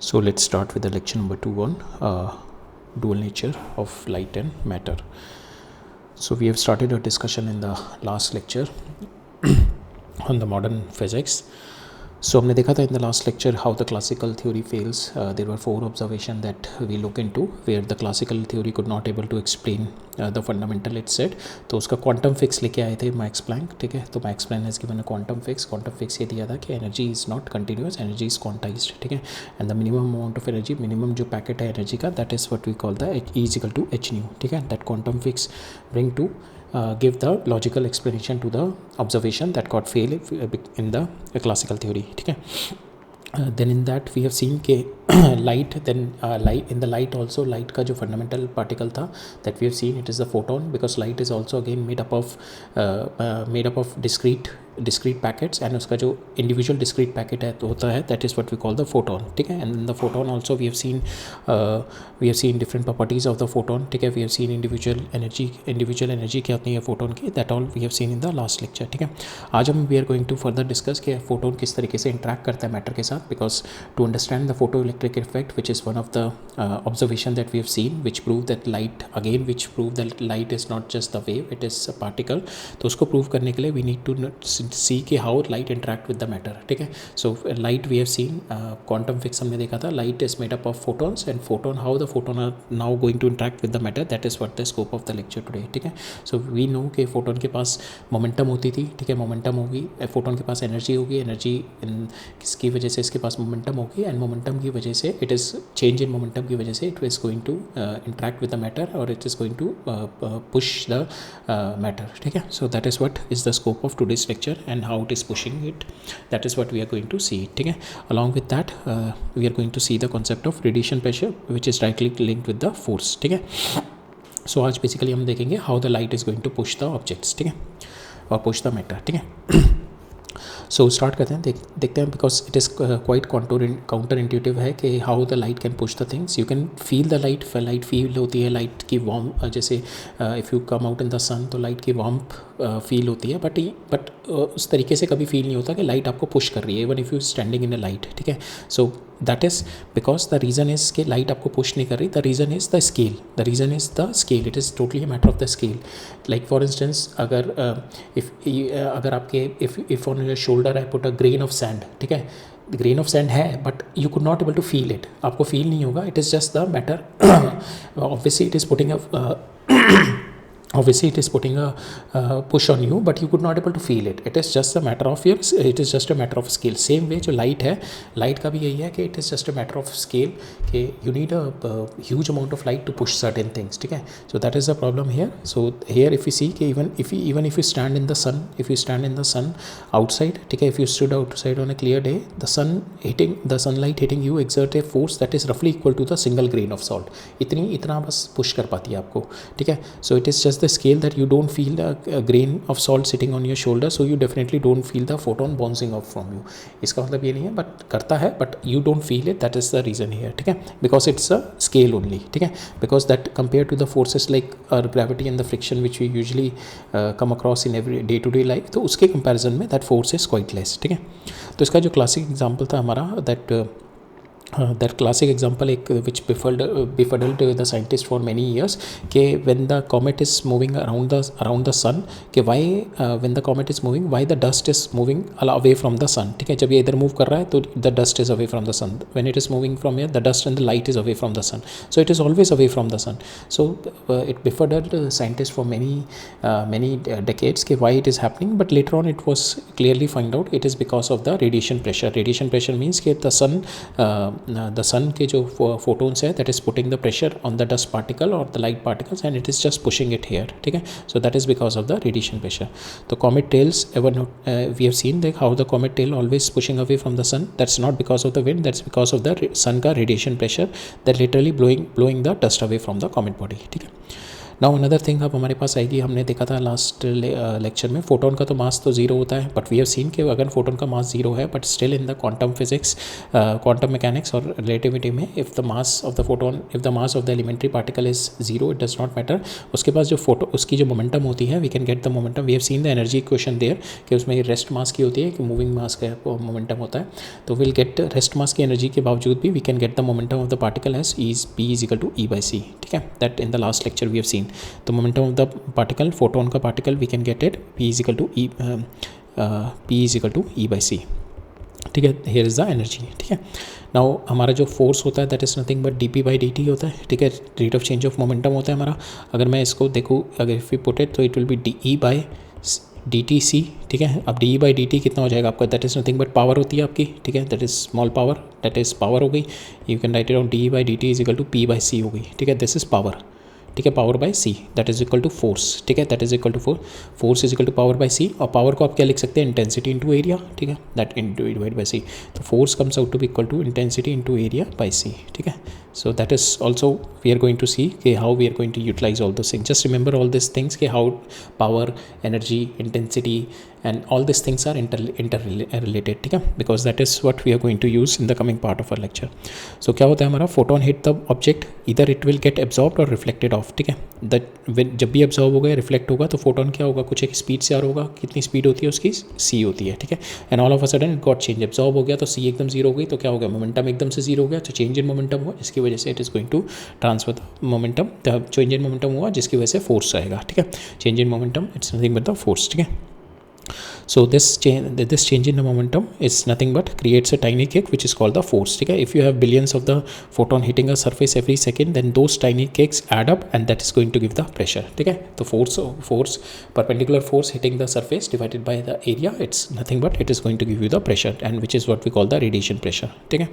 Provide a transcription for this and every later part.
So let's start with the lecture number 2 on dual nature of light and matter. So we have started a discussion in the last lecture on the modern physics. So हमने देखा था in the last lecture how the classical theory fails. There were 4 observations that we look into where the classical theory could not able to explain the fundamental it said. तो उसका quantum fix लेके आए थे max Planck, ठीक है. तो Max Planck has given a quantum fix ये दिया था कि energy is not continuous, energy is quantised, ठीक है. And the minimum amount of energy, minimum जो पैकेट है एनर्जी का, that is what we call the E is equal to h nu, ठीक है. That quantum fix bring to give the logical explanation to the observation that got failed in the classical theory, ठीक है. Then in that we have seen के light, then light in the light also, light का जो fundamental particle था that we have seen it is the photon, because light is also again made up of discrete packets, and उसका जो individual discrete packet है तो होता है that is what we call the photon, ठीक है. And in the photon also we have seen different properties of the photon, ठीक है. We have seen individual energy क्या होती है photon की, that all we have seen in the last lecture, ठीक है. आज हम we are going to further discuss कि photon किस तरीके से interact करता है matter के साथ, because to understand the photoelectric effect, which is one of the observation that we have seen, which prove that light is not just the wave, it is a particle. तो उसको prove करने के लिए we need to see कि how light interact with the matter, ठीक है. So light we have seen, quantum fix हमने देखा था, light is made up of photons, and how the photon are now going to interact with the matter, that is what the scope of the lecture today, ठीक है. So we know कि photon के पास momentum होती थी, ठीक है. momentum होगी, photon के पास energy होगी, energy किसकी वजह से इसके पास momentum होगी, and momentum की वजह से it is change in momentum की वजह से it is going to interact with the matter, or it is going to push the matter, ठीक है. So that is what is the scope of today's lecture, and how it is pushing it, that is what we are going to see, ठीक है. Along with that we are going to see the concept of radiation pressure, which is directly linked with the force, ठीक है. So आज basically हम देखेंगे how the light is going to push the objects, ठीक है, और push the matter, ठीक है. सो स्टार्ट करते हैं, देखते हैं, because it is quite counter intuitive है कि how the light can push the things. You can feel the light feel होती है, लाइट की वार्म, जैसे if you come out in the sun तो लाइट की वार्म फील होती है, बट उस तरीके से कभी फील नहीं होता कि लाइट आपको पुश कर रही है, even if you standing in a light, ठीक है. So that is because the reason is कि लाइट आपको पुश नहीं कर रही, the reason is the scale, it is totally a matter of the scale. Like for instance, अगर आपके if on your shoulder I put a grain of sand, ठीक है, grain of sand है, but you could not able to feel it, आपको feel नहीं होगा, it is just the matter. Obviously it is putting obviously it is putting a push on you, but you could not able to feel it. It is just a matter of scale. Same way जो light है, light का भी यही है कि it is just a matter of scale, कि you need a huge amount of light to push certain things, ठीक है. So that is the problem here. So here if you see कि even if you stand in the sun outside, ठीक है, if you stood outside on a clear day, the sunlight hitting you exert a force that is roughly equal to the single grain of salt. इतना बस push कर पाती है आपको, ठीक है. So it is just the scale that you don't feel a grain of salt sitting on your shoulder, so you definitely don't feel the photon bouncing off from you. इसका मतलब ये नहीं है, बट करता है, but you don't feel it. That is the reason here, ठीक है, because it's a scale only, ठीक है. Because that compared to the forces like gravity and the friction which we usually come across in every day to day life, तो उसके comparison में that force is quite less, ठीक है. तो इसका जो classic example था हमारा, that classic example which befuddled the scientist for many years, कि when the comet is moving around the sun, कि why when the comet is moving, why the dust is moving away from the sun, ठीक है. जब ये इधर move कर रहा है तो the dust is away from the sun, when it is moving from here the dust and the light is away from the sun, so it is always away from the sun. So it befuddled the scientist for many decades कि why it is happening, but later on it was clearly find out it is because of the radiation pressure means कि the sun के जो photons है, that is putting the pressure on the dust particle or the light particles, and it is just pushing it here, ठीक है. So that is because of the radiation pressure. तो comet tails we have seen that how the comet tail always pushing away from the sun, that's not because of the wind, that's because of the sun का radiation pressure that literally blowing the dust away from the comet body, ठीक है. Now another thing अब हमारे पास आएगी, हमने देखा था last lecture में फोटोन का तो मास तो जीरो होता है, बट वी हैव सीन कि अगर फोटोन का मास जीरो है but still in the quantum physics, quantum mechanics और रिलेटिविटी में if the mass of the photon, if the mass of the elementary particle is zero, it does not matter, उसके पास जो photo उसकी जो momentum होती है, we can get the momentum, we have seen the energy equation there कि उसमें rest mass की होती है कि मूविंग मास का मोमेंटम होता है, तो विल गेट रेस्ट मास की एनर्जी के बावजूद भी we can get the momentum of the particle as P is equal to E by C, ठीक है, that in the last lecture we have seen the momentum of the particle, photon का particle, we can get it P is equal to E by C, ठीक है, here is the energy, ठीक है। Now हमारा जो force होता है that is nothing but dp/dt होता है, ठीक है, rate of change of momentum होता है हमारा। अगर मैं इसको देखूँ, अगर इफ़ यू पुट इट तो इट विल बी dE/dtc, ठीक है। अब dE/dt कितना हो जाएगा आपका, that is nothing but power होती है आपकी, ठीक है, that is small power, that is power हो गई, you can write it down dE/dt is equal to P/C हो गई, ठीक है, दिस इज़ पावर, ठीक है, power by C that is equal to force, ठीक है, that is equal to force is equal to power by C, और power को आप क्या लिख सकते हैं, इंटेंसिटी इंटू एरिया, ठीक है, that into divide by C, तो force comes out to be equal to intensity into area by C, ठीक है। So that is also we are going to see how we are going to utilize all those things. Just remember all these things, how power, energy, intensity and all these things are interrelated, ठीक है, because that is what we are going to use in the coming part of our lecture. So क्या होता है हमारा, photon hit the object, either it will get absorbed or reflected off, ठीक है, जब भी absorb होगा या reflect होगा तो photon क्या होगा, कुछ एक स्पीड से आ रहा होगा, कितनी स्पीड होती है उसकी, c होती है, ठीक है, and all of a sudden it got change, absorb हो गया तो c एकदम जीरो हो गई, तो क्या हो गया, मोमेंटम एकदम से जीरो हो गया, तो चेंज इन मोमेंटम हुआ, इसकी वजह से it is going to transfer the momentum, change in momentum हुआ जिसकी वजह से फोर्स आएगा, ठीक है, change in momentum it's nothing but the force, ठीक है। So this change in the momentum is nothing but creates a tiny kick which is called the force, ठीक है। If you have billions of the photon hitting a surface every second, then those tiny kicks add up and that is going to give the pressure, ठीक है। तो force perpendicular force hitting the surface divided by the area, it's nothing but it is going to give you the pressure, and which is what we call the radiation pressure, ठीक है।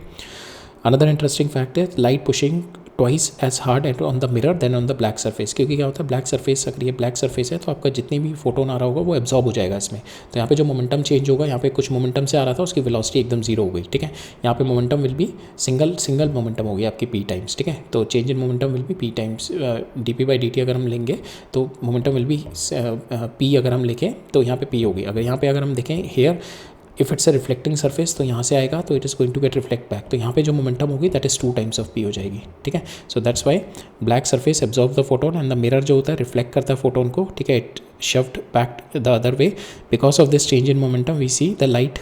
Another interesting fact is light pushing twice as hard on the mirror than on the black surface, क्योंकि क्या होता है, black surface, अगर ये black surface है तो आपका जितनी भी फोटोन आ रहा होगा वो एब्जॉर्ब हो जाएगा इसमें, तो यहाँ पे जो मोमेंटम चेंज होगा, यहाँ पे कुछ मोमेंटम से आ रहा था उसकी वेलोसिटी एकदम जीरो हो गई, ठीक है, यहाँ पे momentum will B single momentum होगी आपकी p टाइम्स, ठीक है, तो change in momentum will B p times dp/dt अगर हम लेंगे तो मोमेंटम विल बी p, अगर हम लिखें तो यहाँ पे p होगी, अगर हम देखें here if it's a reflecting surface तो यहाँ से आएगा तो it is going to get reflect back, तो यहाँ पे जो मोमेंटम होगी that is 2 times of p हो जाएगी, ठीक है। So that's why black surface absorb the photon and the mirror जो होता है रिफ्लेक्ट करता है फोटोन को, ठीक है, it shoved back the other way, because of this change in momentum we see the light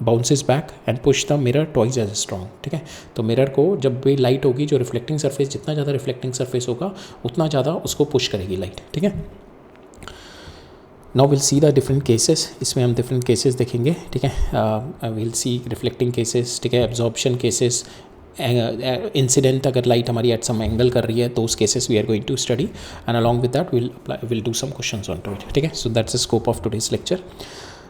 bounces back and push the mirror twice as strong, ठीक है। तो मिरर को जब भी लाइट होगी, जो रिफ्लेक्टिंग सरफेस, जितना ज़्यादा रिफ्लेक्टिंग सरफेस होगा उतना ज़्यादा उसको पुश करेगी लाइट, ठीक है। Now will see the different cases, इसमें हम डिफरेंट केसेस देखेंगे, ठीक है, विल सी रिफ्लेक्टिंग केसेस, ठीक है, एब्जॉर्प्शन केसेस, इंसिडेंट अगर लाइट हमारी एट सम एंगल कर रही है तो उस cases we are going to study, and along with that will do some questions on to it, ठीक है। So that's the scope of today's lecture.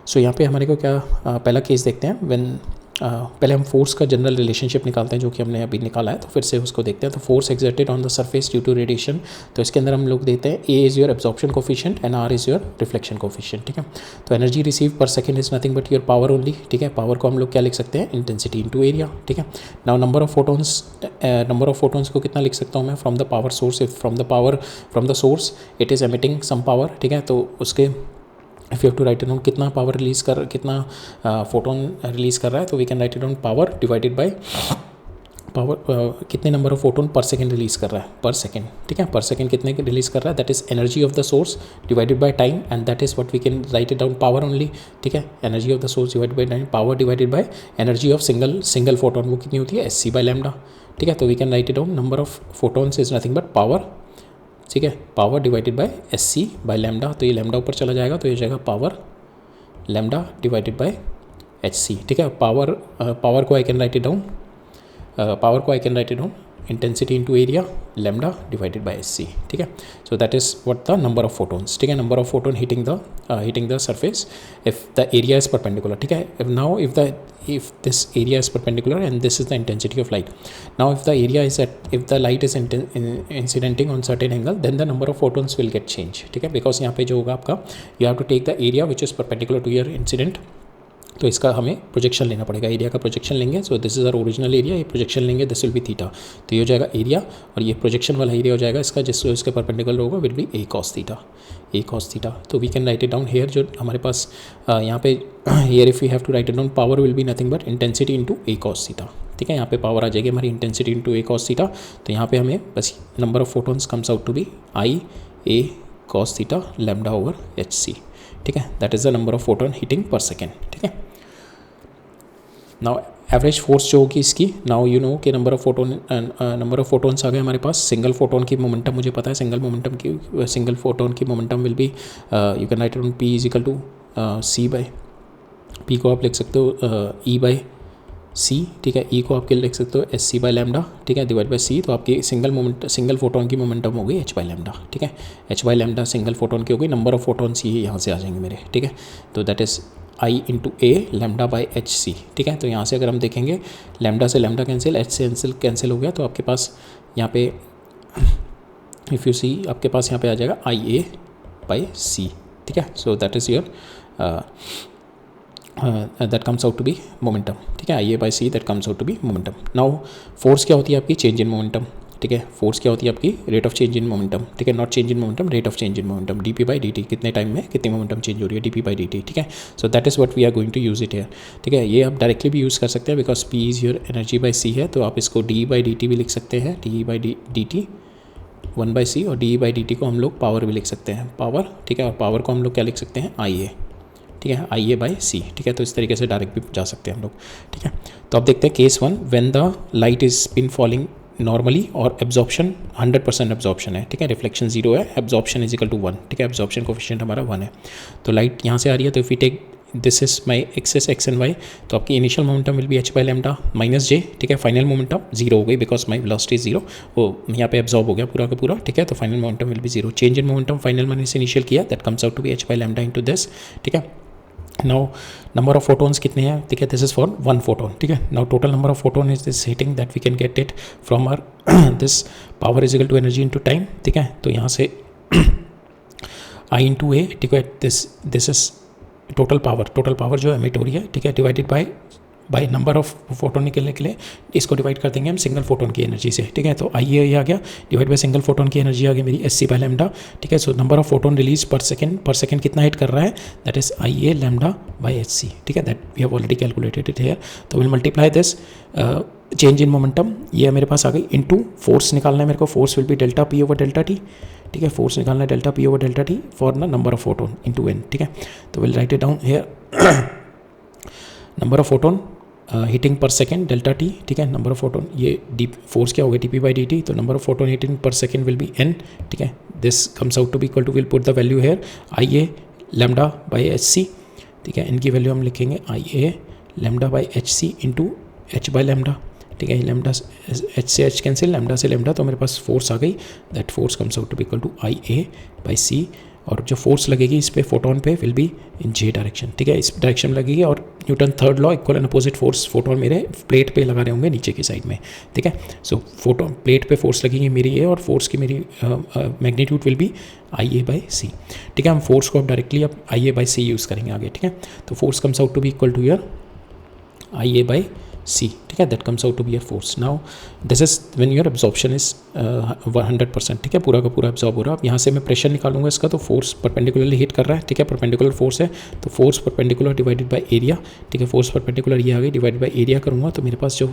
So यहाँ पे हमारे को क्या पहला केस देखते हैं, व्हेन पहले हम फोर्स का जनरल रिलेशनशिप निकालते हैं जो कि हमने अभी निकाला है, तो फिर से उसको देखते हैं। तो force exerted on the surface due to radiation, तो इसके अंदर हम लोग देते हैं A is your absorption coefficient and R is your reflection coefficient, ठीक है। तो energy receive per second is nothing but your power only, ठीक है, पावर को हम लोग क्या लिख सकते हैं, इंटेंसिटी इनटू एरिया, ठीक है। नाउ नंबर ऑफ फोटोन्स को कितना लिख सकता हूँ मैं, from the power source, from the source it is emitting some power, ठीक है, तो उसके if you have to write down कितना पावर कितना फोटोन रिलीज़ कर रहा है, तो we can write down power divided by power, कितने number of photon per second release कर रहा है, पर सेकंड, ठीक है, पर सेकंड कितने रिलीज़ कर रहा है, that is energy of the source divided by time, and that is what we can write it down power only, ठीक है, energy of the source divided by time, power divided by energy of single photon, वो कितनी होती है, SC by lambda, ठीक है। तो we can write it down number of photons is nothing but power, ठीक है, power divided by SC by lambda, तो ये लैम्डा ऊपर चला जाएगा तो ये हो जाएगा power lambda divided by HC, ठीक है। पावर को I can write it down intensity into area lambda divided by SC, ठीक है। So that is what the number of photons, ठीक है, number of photon hitting the surface if the area is perpendicular, ठीक है। Now if this area is perpendicular and this is the intensity of light, now if the light is incidenting on certain angle, then the number of photons will get changed, ठीक है, because यहाँ पे जो होगा आपका you have to take the area which is perpendicular to your incident तो इसका हमें प्रोजेक्शन लेना पड़ेगा, एरिया का प्रोजेक्शन लेंगे। So this is our original area, ये प्रोजेक्शन लेंगे, दिस विल बी थीटा। तो ये हो जाएगा एरिया और ये प्रोजेक्शन वाला एरिया हो जाएगा इसका, जिससे इसके परपेंडिकुलर होगा will be A cos theta, A cos theta. तो we can write it down here, जो हमारे पास यहाँ पे here if you have to write it down, power will be nothing but intensity into A cos theta. ठीक है, यहाँ पे पावर आ जाएगी हमारी intensity into A cos theta. तो यहाँ पे हमें बस number of photons comes out to be I A cos theta lambda over H C. ठीक है, that is the number of photon heating per second. ठीक है, नाउ एवरेज फोर्स जो होगी इसकी, नाउ यू नो कि नंबर ऑफ फोटोन्स आ गए हमारे पास। सिंगल फोटोन की मोमेंटम मुझे पता है, सिंगल फोटोन की momentum will be you can write on P is equal to C by, P को आप लिख सकते हो ई बाई सी। ठीक है, ई को आपके लिख सकते हो एस सी बाई लैम्डा। ठीक है, डिवाइड बाई सी। तो आपकी सिंगल फोटोन की मोमेंटम हो गई एच बाई लैम्डा। ठीक है, H by lambda single photon की हो गई। नंबर ऑफ फोटोन्स ये यहाँ से आ जाएंगे मेरे। ठीक है, तो that is I into A lambda by H C. ठीक है, तो यहाँ से अगर हम देखेंगे लैम्डा से लैम्डा कैंसिल, एच से कैंसिल हो गया, तो आपके पास यहाँ पे इफ़ यू सी आपके पास यहाँ पे आ जाएगा आई ए बाई सी। ठीक है, so that is your that comes out to be momentum. ठीक है, I A by C that comes out to be momentum. Now force क्या होती है आपकी, चेंज इन मोमेंटम। ठीक है, फोर्स क्या होती है आपकी, rate of change in momentum. ठीक है, not change in momentum, rate of change in momentum, D P by D T, कितने टाइम में कितनी मोमेंटम चेंज हो रही है, D P by D T. ठीक है, so that is what we are going to use it here. ठीक है, ये आप डायरेक्टली भी यूज़ कर सकते हैं because P is your energy by C है, तो आप इसको डी बाई डी टी भी लिख सकते हैं, D by D T 1 by C, और डी बाई डी टी को हम लोग पावर भी लिख सकते हैं, पावर। ठीक है, और पावर को हम लोग क्या लिख सकते हैं, आई ए। ठीक है, आई ए बाई सी। ठीक है, तो इस तरीके से डायरेक्ट भी जा सकते हैं हम लोग। ठीक है, तो अब देखते हैं case 1, when the light is been falling normally और एब्जॉर्प्शन 100% एब्जॉर्प्शन है। ठीक है, रिफ्लेक्शन 0 है, एब्जॉर्प्शन इज इक्वल टू 1। ठीक है, एब्जॉर्प्शन कोफिशिएंट हमारा 1 है। तो लाइट यहाँ से आ रही है, तो if you take this is my axes X and Y, तो आपकी initial momentum will be H by lambda minus J. ठीक है, फाइनल मोमेंटम 0 हो गई बिकॉज माई वेलोसिटी इज 0, वो यहाँ पे एब्जॉर्ब हो गया पूरा का पूरा। ठीक है, तो final momentum will be 0। Change in momentum final मैंने से इनिशियल किया, that comes out to be H by lambda into this. ठीक है, नाउ नंबर ऑफ फोटोन्स कितने हैं, ठीक है, दिस इज फॉर 1 फोटोन। ठीक है, now total number of photon is this heating that we can get it from our this power is equal to energy into time. ठीक है, तो यहाँ से आई इंटू ए। ठीक है, दिस इज टोटल पावर जो एमिट हो रही है। ठीक है, divided by number of photon निकलने के लिए इसको डिवाइड कर देंगे हम सिंगल फोटोन की एनर्जी से। ठीक है, तो आई ए आ गया डिवाइड बाय सिंगल फोटोन की एनर्जी आ गई मेरी एस सी बाय लैम्डा। ठीक है, so number of photon release per second कितना हिट कर रहा है, that is I A lambda by H C. ठीक है, that we have already calculated it here. तो will multiply this change in momentum, ये मेरे पास आ गई, इनटू फोर्स निकालना है मेरे को, force will be delta P over delta T. ठीक है, फोर्स निकालना है delta P over delta T for the number of photon into N. ठीक है, तो will write it down here, number of photon heating per second delta T. ठीक है, number of photon, ये डी फोर्स क्या हो गया, D P by D T, तो number of photon heating per second will be N. ठीक है, this comes out to be equal to, will put the value here I A lambda by H C. ठीक है, इनकी value हम लिखेंगे I A lambda by H C into H by lambda. ठीक है, lambda H से H cancel, lambda से lambda, तो मेरे पास फोर्स आ गई, that force comes out to be equal to I A by C, और जो फोर्स लगेगी इस पे फोटोन पे will be in J direction. ठीक है, इस डायरेक्शन लगेगी, और Newton third law, equal and opposite force photon मेरे प्लेट पे लगा रहे होंगे नीचे की साइड में। ठीक है, सो फोटोन प्लेट पे फोर्स लगेगी मेरी ए, और फोर्स की मेरी magnitude will be I A by सी। ठीक है, हम फोर्स को अब डायरेक्टली अब आई ए बाई सी यूज़ करेंगे आगे। ठीक है, तो force comes out to be equal to your I A by सी। ठीक है, that comes out to be your force. Now this is when your absorption is 100%। ठीक है, पूरा का पूरा एब्जॉर्ब हो रहा है। अब यहाँ से मैं प्रेशर निकालूंगा इसका, तो फोर्स परपेंडिकुलरली हिट कर रहा है। ठीक है, परपेंडिकुलर फोर्स है, तो force perpendicular divided by area. ठीक है, फोर्स परपेंडिकुलर ये आ गई, डिवाइडेड बाय एरिया करूँगा, तो मेरे पास जो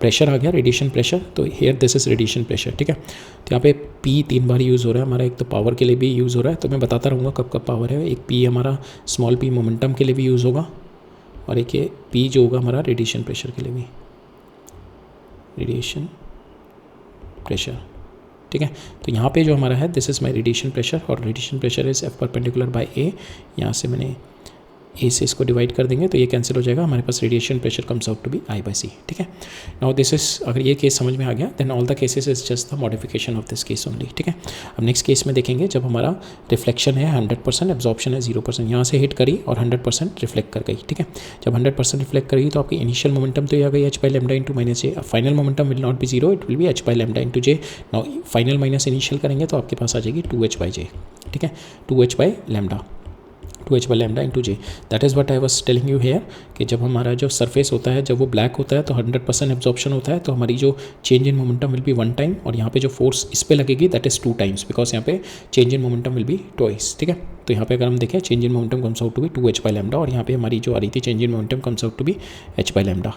प्रेशर आ गया रेडिएशन प्रेशर, तो here this is radiation pressure. ठीक है, तो यहाँ पे पी 3 बार यूज़ हो रहा है हमारा, एक तो पावर के लिए भी यूज़ हो रहा है, तो मैं बताता रहूँगा कब कब पावर है। एक पी हमारा स्मॉल पी मोमेंटम के लिए भी यूज़ होगा, और एक ये पी जो होगा हमारा रेडिएशन प्रेशर के लिए भी, रेडिएशन प्रेशर। ठीक है, तो यहाँ पे जो हमारा है this is my radiation pressure, और radiation pressure is F perpendicular by A. यहाँ से मैंने ए से इसको डिवाइड कर देंगे, तो ये कैंसिल हो जाएगा, हमारे पास radiation pressure comes out to be I by सी। ठीक है, नाउ दिस इज, अगर ये केस समझ में आ गया, then all the cases is just the modification of this case only. ठीक है, अब नेक्स्ट केस में देखेंगे जब हमारा रिफ्लेक्शन है 100%, एब्जॉर्प्शन है 0%, यहाँ से हिट करी और 100% रिफ्लेक्ट कर गई। ठीक है, जब 100% रिफ्लेक्ट करेगी तो आपकी इनिशियल मोमेंटम तो ये आ गई H by lambda into minus J. Final momentum will not B 0, it will be H by lambda into J. Now final minus initial करेंगे तो आपके पास आ जाएगी 2h बाई जे। ठीक है, 2h by lambda, 2h/λ into J. That is what I was telling you here कि जब हमारा जो सरफेस होता है जब वो ब्लैक होता है तो 100% एब्जॉर्प्शन होता है, तो हमारी जो change in momentum will B 1 time, और यहाँ पे जो फोर्स इस पर लगेगी दैट इज़ 2 टाइम्स, बिकॉज यहाँ पे change in momentum will be twice. ठीक है, तो यहाँ पे अगर हम देखें change in momentum comes out to be 2h/λ, और यहाँ पे हमारी जो आ रही थी change in momentum comes out to be h/λ.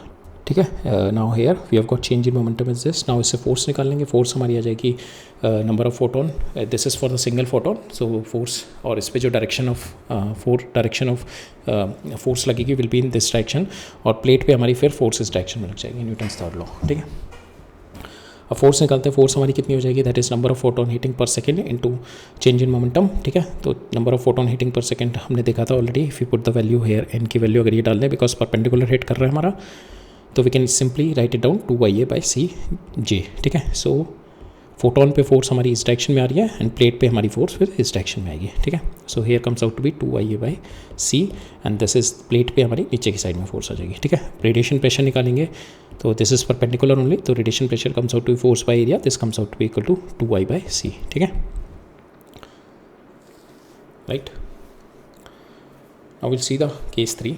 ठीक है, now here we have got change in momentum is this. Now इससे फोर्स निकाल लेंगे. फोर्स हमारी आ जाएगी number of photon. This is for the single photon. So force, और इस पे जो डायरेक्शन ऑफ फोर्स लगेगी will be in this direction, और प्लेट पे हमारी फिर फोर्स इस डायरेक्शन में लग जाएगी, न्यूटन्स थर्ड लॉ. ठीक है, अब फोर्स निकालते हैं. फोर्स हमारी कितनी हो जाएगी, that is number of photon heating per second into change in momentum. ठीक है, तो number of photon heating per second हमने देखा था already. If you put the value here, N की वैल्यू अगर ये डाल दें बिकॉज परपेंडिकुलर हिट कर रहा है हमारा, तो we can simply write it down 2IA/CJ. ठीक है, सो फोटोन पे फोर्स हमारी इस डायरेक्शन में आ रही है एंड प्लेट पे हमारी फोर्स फिर इस डायरेक्शन में आएगी. ठीक है, so here comes out to be 2IA/C and this is plate पे हमारी नीचे की साइड में फोर्स आ जाएगी. ठीक है, रेडिएशन प्रेशर निकालेंगे तो दिस इज परपेंडिकुलर ओनली, तो radiation pressure comes out to be force by area, this comes out to be equal to 2I/C. ठीक है, right. Now will see the case 3.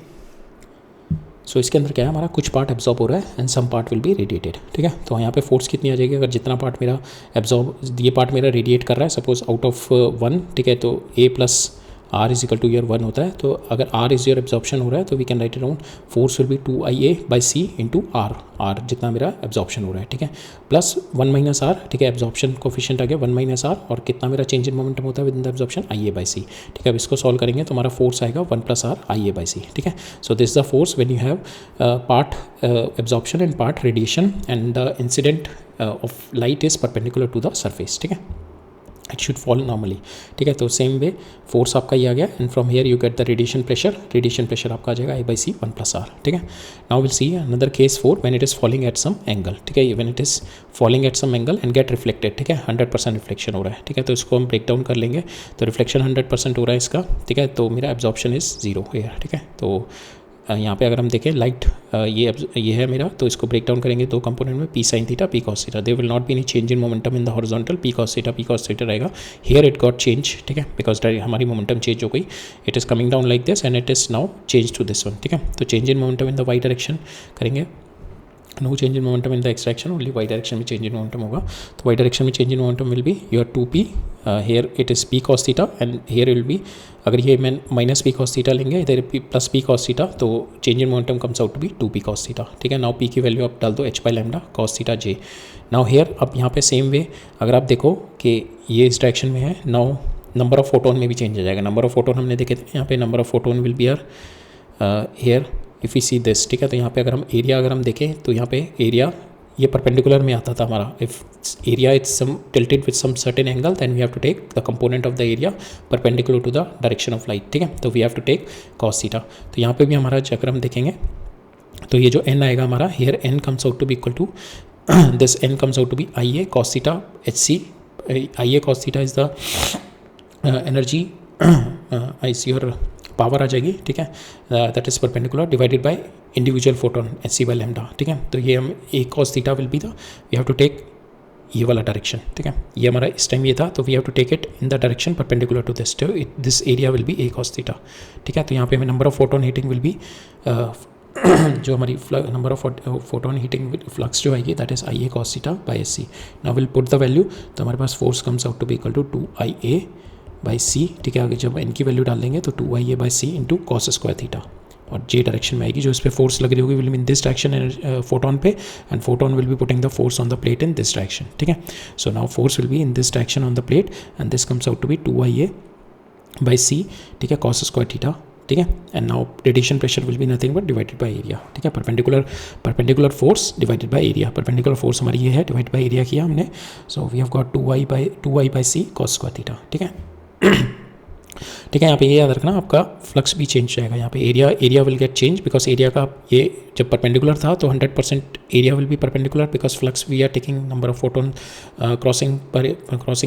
So इसके अंदर क्या है, हमारा कुछ पार्ट एब्जॉर्ब हो रहा है and some part will be radiated. ठीक है, तो यहाँ पे फोर्स कितनी आ जाएगी, अगर जितना पार्ट मेरा एब्जॉर्ब, ये पार्ट मेरा रेडिएट कर रहा है सपोज आउट ऑफ 1. ठीक है, तो A + R is equal to your 1 होता है, तो अगर R इज योर एब्जॉर्प्शन हो रहा है तो we can write around force will be 2IA/C into R जितना मेरा एब्जॉर्प्शन हो रहा है. ठीक है, प्लस 1 - R. ठीक है, एब्जॉर्प्शन कोफिशिएंट आ गया 1 - R, और कितना मेरा चेंज इन मोमेंटम होता है with in the absorption IA/C. ठीक है, अब इसको सॉल्व करेंगे तो हमारा फोर्स आएगा 1 + R IA/C. ठीक है, so this the force when you have part absorption and part radiation and the incident of light is perpendicular to the surface. ठीक है, इट शुड फॉल नॉर्मली. ठीक है, तो सेम वे फोर्स आपका ये आ गया and from here you get the radiation pressure आपका आ जाएगा I/C 1 + R. ठीक है, now will see another case 4 when it is falling at some angle. ठीक है, when it is falling at some angle and get reflected. ठीक है, 100% reflection हो रहा है. ठीक है, तो इसको हम ब्रेक डाउन कर लेंगे. तो रिफ्लेक्शन 100% हो रहा है इसका. ठीक है, तो मेरा एब्जॉर्प्शन इज़ 0 हेयर. ठीक है, तो यहाँ पे अगर हम देखें लाइट ये है मेरा, तो इसको ब्रेक डाउन करेंगे दो कंपोनेंट में, P sin theta P cos theta. There will not be any change in momentum in the horizontal. P cos theta रहेगा. Here it got change. ठीक है, बिकॉज हमारी मोमेंटम चेंज हो गई. It is coming down like this and it is now change to this one. ठीक है, तो change in momentum in the Y direction करेंगे. No change in momentum in the X direction, only Y direction में change in momentum होगा. तो Y direction में change in momentum will be your 2P. Here it is P cos theta and here will be, अगर ये मैं -P cos theta लेंगे इधर +P cos theta, तो change in momentum comes out to be 2P cos theta. ठीक है, now P की value आप डाल दो h/λ cos theta J. Now here अब यहाँ पे सेम वे अगर आप देखो कि ये इस डायरेक्शन में है, नाउ नंबर ऑफ फोटोन में भी चेंज हो जाएगा. नंबर ऑफ फोटोन हमने देखे थे यहाँ पे, number of photon will be hair if you see this. ठीक है, तो यहाँ पे अगर हम देखें तो यहाँ पे एरिया ये परपेंडिकुलर में आता था हमारा. If area is some tilted with some certain angle then we have to take the component of the area perpendicular to the direction of light. ठीक है, तो we have to take cos theta. तो यहाँ पे भी हमारा अगर हम देखेंगे तो ये जो n आएगा हमारा, here n comes out to be equal to this, n comes out to be IA cos theta HC. IA cos theta is the energy IC और पावर आ जाएगी. ठीक है, that is perpendicular divided by individual photon HC/λ. ठीक है, तो ये हम A cos theta will be the, we have to take ये वाला डायरेक्शन. ठीक है, ये हमारा इस टाइम ये था, तो we have to take it in the direction perpendicular to this. This area will be A cos theta. ठीक है, तो यहाँ पे हमें number of photon hitting will be जो हमारी number of photon hitting flux जो आएगी that is IA cos theta by SC. Now will put the value, तो हमारे पास force comes out to be equal to 2IA/C. ठीक है, आगे जब n की वैल्यू डाल देंगे तो 2IA/C into cos square theta, और J डायरेक्शन में आएगी. जो इस पर फोर्स लग रही होगी will be in this direction photon पे, and photon will be putting the force on the plate in this direction. ठीक है, so now force will be in this direction on the plate and this comes out to be 2IA/C. ठीक है, cos square theta. ठीक है, and now radiation pressure will be nothing but divided by area. ठीक है, perpendicular force divided by area. Perpendicular force हमारी ये है, divide by area किया हमने. So we have got 2I/C cos square theta. ठीक है, ठीक है, यहाँ पे ये याद रखना आपका फ्लक्स भी चेंज जाएगा. यहाँ पे area will get change because area का ये जब परपेंडिकुलर था तो 100% area will be perpendicular because flux we are taking number of photon crossing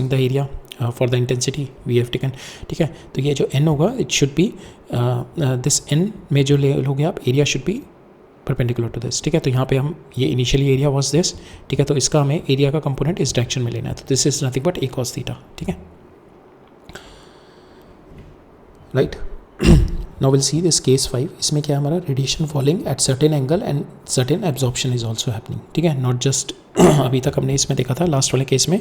the area for the intensity we have taken. ठीक है, तो ये जो n होगा it should be this n में जो ले लोगे आप, area should be perpendicular to this. ठीक है, तो यहाँ पे हम ये इनिशियली एरिया वाज दिस. ठीक है, तो इसका हमें एरिया का कंपोनेंट इस डायरेक्शन में लेना है, तो this is nothing but A cos theta. ठीक है, right. Now will see this case 5. इसमें क्या है हमारा, radiation falling at certain angle and certain absorption is also happening. ठीक है, नॉट जस्ट अभी तक हमने इसमें देखा था लास्ट वाले केस में,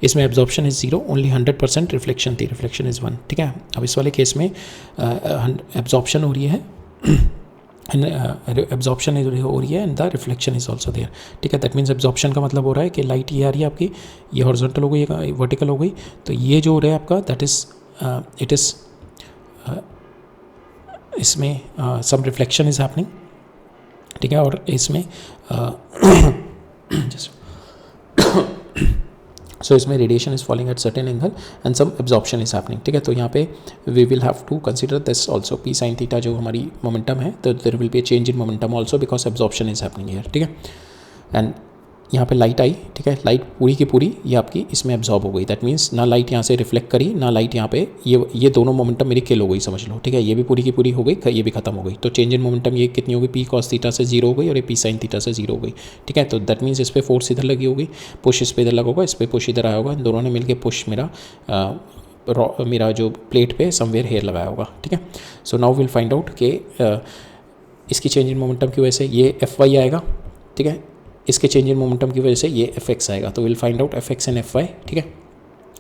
इसमें एब्जॉर्प्शन इज 0, ओनली 100% रिफ्लेक्शन थी, रिफ्लेक्शन इज 1. ठीक है, अब इस वाले केस में एब्जॉर्प्शन हो रही है एब्जॉर्प्शन हो रही है and the reflection is also there. ठीक है, दैट मीन्स एब्जॉर्प्शन का मतलब हो रहा है कि लाइट ये आ रही है आपकी, ये हॉरिजॉन्टल हो गई, ये वर्टिकल हो गई, तो ये जो हो रहा है आपका दैट इज इट इज़ इसमें सम रिफ्लेक्शन इज हैपनिंग. ठीक है, और इसमें सो इसमें radiation is falling at certain angle and some absorption is happening. ठीक है, तो यहाँ पे we will have to consider this also, P sine theta जो हमारी मोमेंटम है, तो there will be a change in momentum also because absorption is happening here. ठीक है, एंड यहाँ पे लाइट आई. ठीक है, लाइट पूरी की पूरी ये आपकी इसमें एब्जॉर्ब हो गई. दैट मीन्स ना लाइट यहाँ से रिफ्लेक्ट करी, ना लाइट यहाँ पे, ये दोनों मोमेंटम मेरी किल हो गई, समझ लो. ठीक है, ये भी पूरी की पूरी हो गई, ये भी खत्म हो गई. तो चेंज इन मोमेंटम ये कितनी हो गई, पी कॉस थीटा से 0 हो गई और ये पी साइन थीटा से 0 हो गई. ठीक है, तो दैट मीन्स इस पर फोर्स इधर लगी होगी, पुश इस पर इधर लगा होगा, इस पर पुश इधर आया होगा, इन दोनों ने मिलकर पुश मेरा जो प्लेट पे समवेयर हेयर लगाया होगा. ठीक है, so now will find out कि इसकी चेंज इन मोमेंटम की वजह से ये एफ वाई आएगा. ठीक है, इसके चेंज इन मोमेंटम की वजह से ये एफ एक्स आएगा, तो will find out F x and F Y. ठीक है,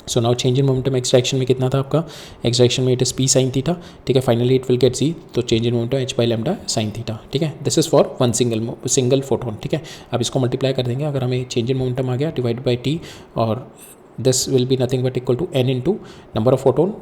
so now change in momentum X direction में कितना था आपका, एक्स डायरेक्शन में it is P sine theta. ठीक है, finally it will get G, तो change in momentum H by lambda sine theta. ठीक है, this is for one single photon. ठीक है, अब इसको मल्टीप्लाई कर देंगे, अगर हमें चेंज इन मोमेंटम आ गया डिवाइड बाई टी, और this will be nothing but equal to N into number of photon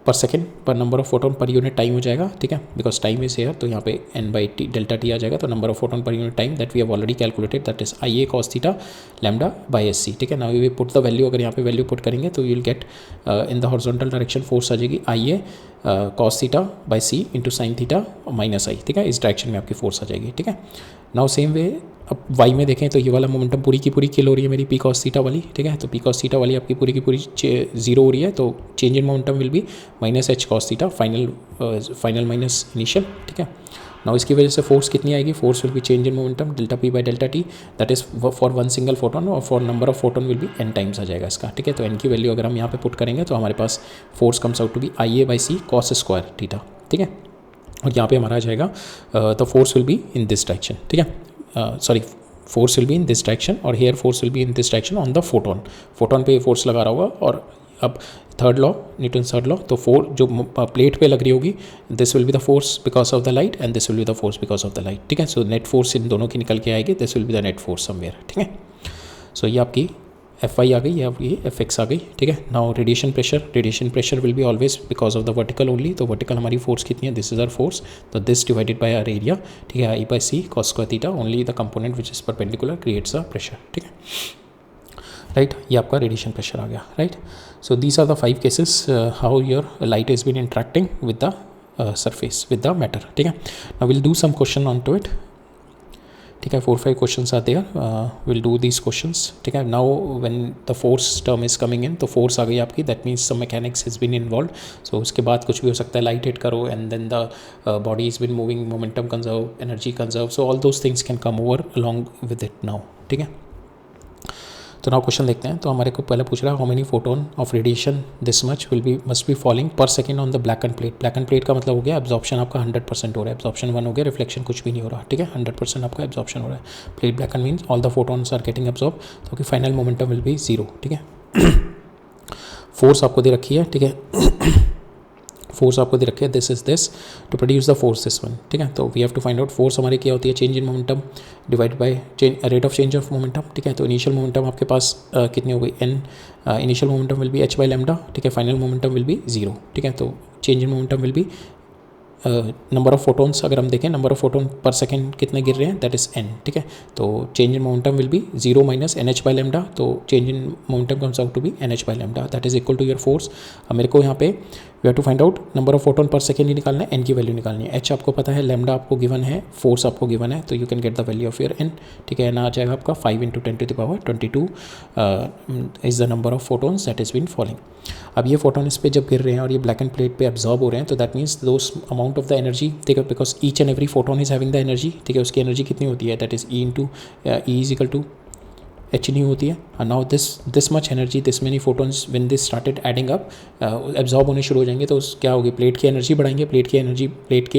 per second per number of photon per unit time हो जाएगा. ठीक है, बिकॉज टाइम इज हेयर, तो यहाँ पे N by T delta T आ जाएगा, तो number of photon per unit time that we have already calculated, that is I A cos theta lambda by S C. ठीक है, now we put the value, अगर यहाँ पे value put करेंगे तो you will get in the horizontal direction force आ जाएगी I A cos theta by C into sine theta minus I. ठीक है, इस डायरेक्शन में आपकी फोर्स आ जाएगी. ठीक है, नाउ सेम वे अब वाई में देखें तो ये वाला मोमेंटम पूरी की पूरी किल हो रही है मेरी पी कॉस थीटा वाली. ठीक है, तो पी कॉस थीटा वाली आपकी पूरी की पूरी 0 हो रही है, तो change in momentum will be minus H cos theta final minus initial. ठीक है, नाउ इसकी वजह से फोर्स कितनी आएगी, force will be change in momentum delta P by delta T, that is for one single photon, और for number of photon will be N times आ जाएगा इसका. ठीक है, तो एन की वैल्यू अगर हम यहाँ पे पुट करेंगे तो हमारे पास force comes out to be I A by C cos square theta. ठीक है, और यहाँ पे हमारा आ जाएगा तो force will be in this direction. ठीक है, sorry, force will be in this direction और here force will be in this direction on the photon पे फोर्स लगा रहा होगा. और अब third law, Newton third law, तो जो प्लेट पे लग रही होगी, this will be the force because of the light and this will be the force because of the light. ठीक है, सो नेट फोर्स इन दोनों की निकल के आएगी, this will be the net force somewhere. ठीक है, सो ये आपकी एफ आई आ गई, या ये एफ एक्स आ गई. ठीक है, now radiation pressure will be always because of the vertical only, तो वर्टिकल हमारी फोर्स कितनी है, दिस इज आर फोर्स, तो this divided by our area. ठीक है, I by C cos square theta, only the component which is perpendicular creates a pressure. ठीक है, right, ये आपका रेडिएशन प्रेशर आ गया. Right, so these are the 5 cases how your light is been interacting with the surface with the matter. ठीक है, now we'll do some question onto it. ठीक है, 4-5 questions are there, we'll do these questions. ठीक है, now when the force term is coming in, तो force आ गई आपकी, that means some mechanics has been involved. so उसके बाद कुछ भी हो सकता है, light hit करो and then the body has been moving, momentum conserve, energy conserve, so all those things can come over along with it now. ठीक है, तो नाउ क्वेश्चन देखते हैं. तो हमारे को पहले पूछ रहा है how many photon of radiation this much will be must be falling per second on the black and plate. Black and plate का मतलब हो गया एब्जॉर्प्शन आपका 100% हो रहा है, एब्जॉर्प्शन 1 हो गया, रिफ्लेक्शन कुछ भी नहीं हो रहा. ठीक है, 100% आपका एब्जॉर्प्शन हो रहा है. Plate black and means all the photons are getting absorb, तो कि फाइनल मोमेंटम विल बी 0. ठीक है, फोर्स आपको दे रखी है. ठीक है, फोर्स आपको दे रखी है, this is this to produce the force this one. ठीक है, तो we have to find out force हमारी क्या होती है, change in momentum divide by rate of change of momentum. ठीक है, तो इनिशियल मोमेंटम आपके पास कितनी हो गई, N, initial momentum will be H by lambda. ठीक है, फाइनल मोमेंटम विल बी 0. ठीक है, तो change in momentum will B number of photons, अगर हम देखें number of photon per second कितने गिर रहे हैं, दैट इज एन. ठीक है, तो change in momentum will be 0 minus N H by lambda, तो change in momentum comes out to be N H by lambda, that is equal to your force. अब मेरे को यहाँ पे we have to find out number of photon per second ही निकालना है, N की वैल्यू निकालनी है. एच आपको पता है, लैम्डा आपको गिवन है, फोर्स आपको गिवन है, तो you can get the value of your N. ठीक है, एन आ जाएगा आपका 5 × 10⁻22 is the number of photons that is been falling. अब ये फोटोन इस पे जब गिर रहे हैं और ये ब्लैक एंड प्लेट पे एब्जॉर्ब हो रहे हैं, तो that means those amount of the energy, ठीक है, because each and every photon is having the energy. ठीक है, उसकी एनर्जी कितनी होती है, that is E into E is equal to H नहीं होती है. And now this much energy, this many photons when this started adding up absorb होने शुरू हो जाएंगे. तो क्या होगी, प्लेट की एनर्जी बढ़ाएंगे. प्लेट की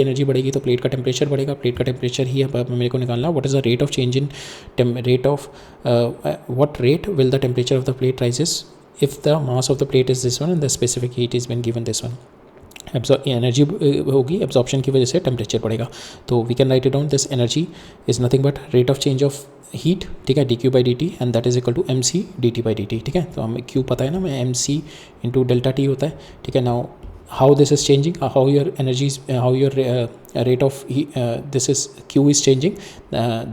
एनर्जी बढ़ेगी तो प्लेट का टेम्परेचर बढ़ेगा. प्लेट का टेम्परेचर ही मेरे को निकालना. What is the rate of change in rate of what rate will the temperature of the plate rises if the mass of the plate is this one and the specific heat is been given this one. Energy होगी, absorption की वजह से temperature बढ़ेगा. तो we can write it down. This energy is nothing but rate of change of heat, ठीक है, D Q by D T, and that is equal to M C D T by D T. ठीक है, तो हमें Q पता है ना, मैं M C into delta T होता है. ठीक है, now how this is changing, how your energy is, how your rate of this is q is changing,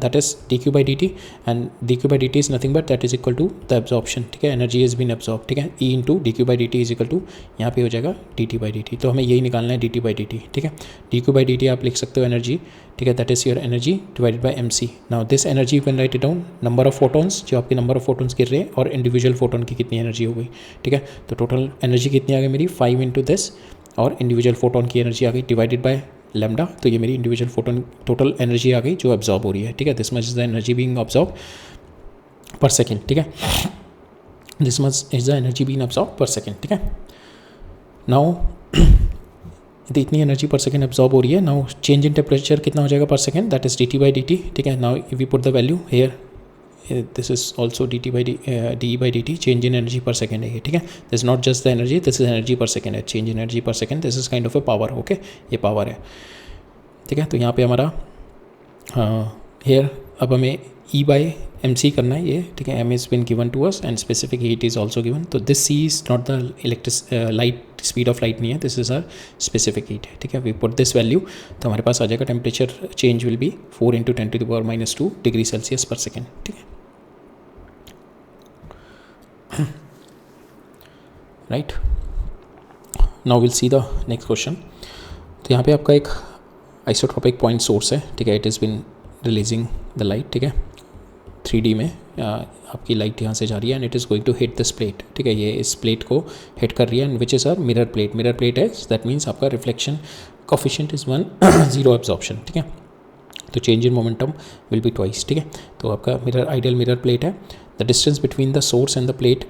that is dq by dt, and dq by dt is nothing but that is equal to the absorption. ठीक है, energy has been absorbed. ठीक है, e into dq by dt is equal to यहाँ पे हो जाएगा dt by dt. तो हमें यही निकालना है dt by dt. ठीक है, dq by dt आप लिख सकते हो एनर्जी. ठीक है, that is your energy divided by M C. Now this energy you can write it down, number of photons, जो आपके नंबर ऑफ फोटोन्स गिर रहे हैं, और इंडिविजुअल फोटोन की कितनी एनर्जी हो गई. ठीक है, तो टोटल एनर्जी कितनी आ गई मेरी 5 इंटू दिस, और इंडिविजुअल फोटोन की एनर्जी आ गई डिवाइडेड बाय लैम्डा. तो ये मेरी इंडिविजुअल फोटोन टोटल एनर्जी आ गई जो एब्जॉर्ब हो रही है. ठीक है, this much is the energy being absorb पर सेकेंड. ठीक है, this much is the energy being absorb पर सेकेंड. ठीक है, नाउ इतनी एनर्जी पर सेकेंड एब्जॉर्ब हो रही है. नाउ चेंज इन टेम्परेचर कितना हो जाएगा per second, that is D T by D T. ठीक है, now we put the value here, this is also dt by d by dt, change in energy per second है ये. ठीक है, this is not just the energy, this is energy per second है, change in energy per second, this is kind of a power. Okay, ये power है. ठीक है, तो यहाँ पे हमारा हेयर अब हमें e by mc करना है ये. ठीक है, m is been given to us and specific heat is also given. तो this c is not the light speed of light नहीं है, this is our specific heat. ठीक है, we put this value, तो हमारे पास आ जाएगा temperature change will be 4 into 10 to the power minus 2 degree Celsius पर सेकेंड. ठीक है, right. Now will see the next question. तो यहाँ पे आपका एक आइसोट्रोपिक पॉइंट सोर्स है. ठीक है, it is been releasing the light. ठीक है, 3D में आपकी लाइट यहाँ से जा रही है and it is going to hit this plate. ठीक है, ये इस प्लेट को हिट कर रही है and which is R mirror plate. Mirror plate है, दैट मीन्स आपका रिफ्लेक्शन कोफिशिएंट इज़ 1, 0 एब्जॉर्प्शन. ठीक है, तो change in momentum will be twice. ठीक है, तो आपका मिरर आइडियल मिरर प्लेट है. The distance between the source and the plate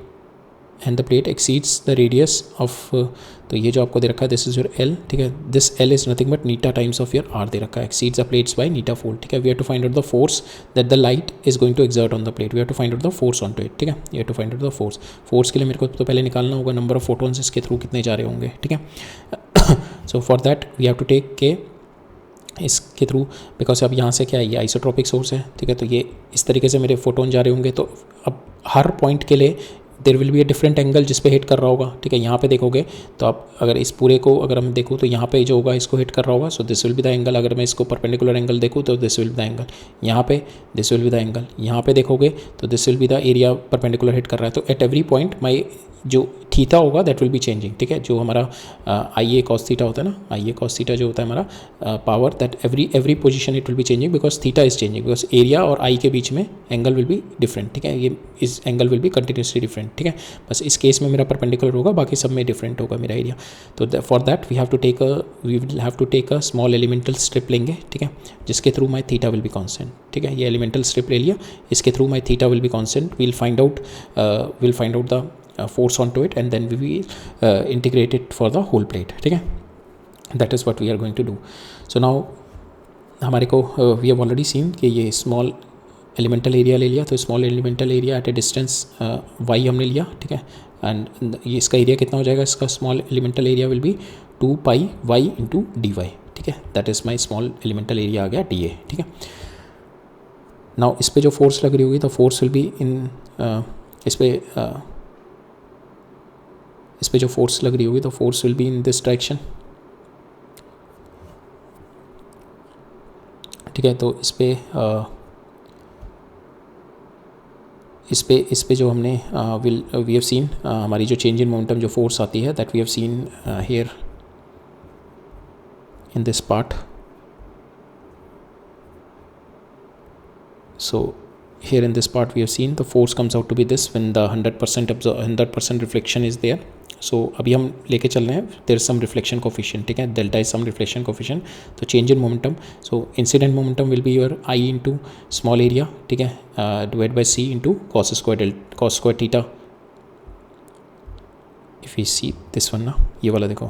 exceeds the radius of, तो ये जो आपको दे रखा है दिस इज योर एल. ठीक है, this L is nothing but eta times of your R दे रखा है. Exceeds the plates by eta fold. ठीक है, we have to find out the force that the light is going to exert on the plate. We have to find out the force on to it. ठीक है, you have to find out the force. Force के लिए मेरे को तो पहले निकालना होगा नंबर ऑफ फोटोन्स इसके थ्रू कितने जा रहे होंगे. ठीक है, so for that we have to take के इसके थ्रू, बिकॉज अब यहाँ से क्या है, ये आइसोट्रोपिक सोर्स है. ठीक है, तो ये इस तरीके से मेरे फोटोन जा रहे होंगे. तो अब हर पॉइंट के लिए there will be a different angle जिस पे हिट कर रहा होगा. ठीक है, यहाँ पे देखोगे तो आप अगर इस पूरे को अगर हम देखूँ तो यहाँ पे जो होगा इसको हिट कर रहा होगा, so this will be the angle. अगर मैं इसको परपेंडिकुलर एंगल देखूँ तो this will be the angle. यहाँ पे this will be the angle. यहाँ पे देखोगे तो this will be the area perpendicular hit कर रहा है. तो एट एवरी पॉइंट माई जो थीटा होगा दैट विल बी चेंजिंग. ठीक है, जो हमारा आई ए कॉस थीटा होता है ना, आई ए कॉस थीटा जो होता है हमारा power, that every position it will be changing because theta is changing, because area और आई के बीच में एंगल विल बी डिफरेंट. ठीक है, ये इस angle will be continuously different. ठीक है, बस इस केस में मेरा परपेंडिकुलर होगा, बाकी सब में डिफरेंट होगा मेरा एरिया. तो for that we will have to take a small elemental strip लेंगे. ठीक है, जिसके through my theta will be constant. ठीक है, ये एलिमेंटल स्ट्रिप ले लिया, इसके through my theta will be constant. Will find out the force onto it and then we will integrate it for the whole plate. ठीक है, that is what we are going to do. So now हमारे को we have already seen कि ये small elemental area ले लिया. तो small elemental area at a distance y हमने लिया. ठीक है, and ये इसका एरिया कितना हो जाएगा, इसका small elemental area will be 2 pi y into dy. ठीक है, that is my small elemental area आ गया dA. ठीक है, now इस पे जो फोर्स लग रही होगी तो फोर्स will be in इस पे जो फोर्स लग रही होगी तो force will be in this direction. ठीक है, तो इस पे जो हमने वी हैव सीन हमारी जो चेंज इन मोमेंटम जो फोर्स आती है that we have seen here in this part. So here in this part we have seen the force comes out to be this when the 100% reflection is there. So अभी हम लेके चल रहे हैं there is some reflection coefficient, ठीक है, delta is some reflection coefficient. तो change in momentum, so incident momentum will be your I into small area, ठीक है, divided by c into cos square theta. If we see this one ना, ये वाला देखो,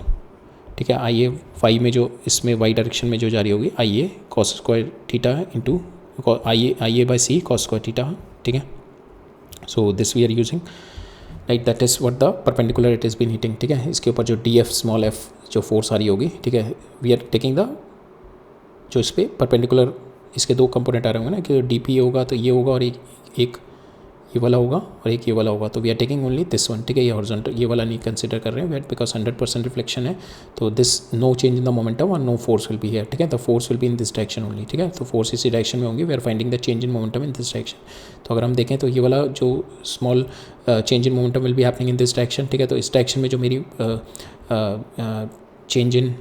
ठीक है, आई ए वाई में जो इसमें वाई डायरेक्शन में जो जा रही होगी I A cos square theta into I A by C cos square theta, ठीक है. So this we are using right, that is what the perpendicular it is been hitting, ठीक है. इसके ऊपर जो डी एफ स्मॉल एफ जो force आ रही होगी, ठीक है, वी आर टेकिंग द जो इस पर परपेंडिकुलर इसके दो कंपोनेंट आ रहे होंगे ना कि डी पी होगा तो ये होगा और एक ये वाला होगा और एक ये वाला होगा. तो we are taking only this one, ठीक है, ये हॉरिजॉन्टल ये वाला नहीं कंसिडर कर रहे हैं वेट बिकॉज 100% रिफ्लेक्शन है. तो this no change in the momentum और no force will be here, ठीक है. The force will be in this direction only, ठीक है. तो फोर्स इसी डायरेक्शन में होंगी. We are finding the change in momentum in this direction. तो अगर हम देखें तो ये वाला जो small change in momentum will be happening in this direction, ठीक है. तो इस डायरेक्शन में जो मेरी चेंज इन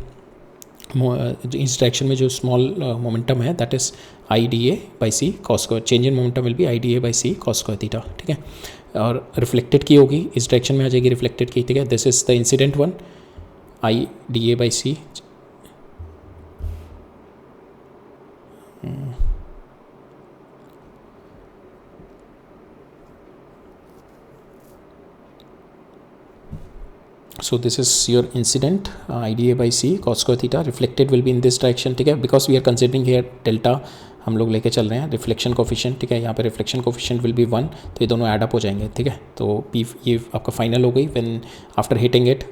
इस डायरेक्शन में जो स्मॉल मोमेंटम है that is I D A by C cos square. Change in momentum will be I D A by C cos square theta, ठीक है. और रिफ्लेक्टेड की होगी इस डायरेक्शन में आ जाएगी रिफ्लेक्टेड की, ठीक है. This is the incident one I D A by C. So this is your incident IDA by C cos square theta. Reflected will be in this direction, ठीक है, because we are considering here delta हम लोग लेके चल रहे हैं reflection coefficient, ठीक है. यहाँ पे रिफ्लेक्शन कोफिशिएंट विल बी 1, तो ये दोनों ऐड अप हो जाएंगे, ठीक है. तो P ये आपका फाइनल हो गई. When after hitting it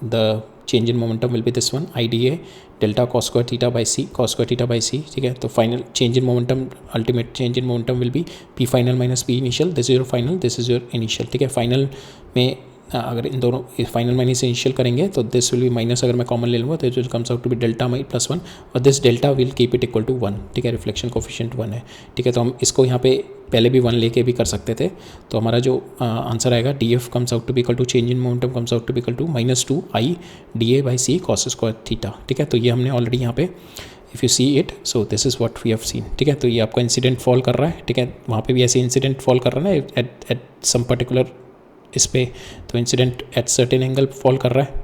the change in momentum will be this one IDA delta cos square theta by C cos square theta by C, ठीक है. तो final change in momentum ultimate change in momentum will B P final minus P initial. This is your final, this is your initial, ठीक है. Final में अगर इन दोनों final minus initial करेंगे तो दिस विल बी माइनस, अगर मैं common ले लूँगा तो it comes out to be delta my plus 1 और this delta will keep it equal to 1, ठीक है. रिफ्लेक्शन कोफिशिएंट 1 है, ठीक है. तो हम इसको यहाँ पे पहले भी 1 लेके भी कर सकते थे. तो हमारा जो आंसर आएगा D F comes out to be equal to change in momentum comes out to be equal to -2 I D A by C cos square theta, ठीक है. तो ये हमने ऑलरेडी यहाँ पे if you see it, so this is what we have seen, ठीक है. तो ये आपका इंसिडेंट फॉल कर रहा है, ठीक है. वहाँ पे भी ऐसे इंसिडेंट फॉल कर रहा है ना एट सम पर्टिकुलर इस पे, तो incident at certain angle fall कर रहा है.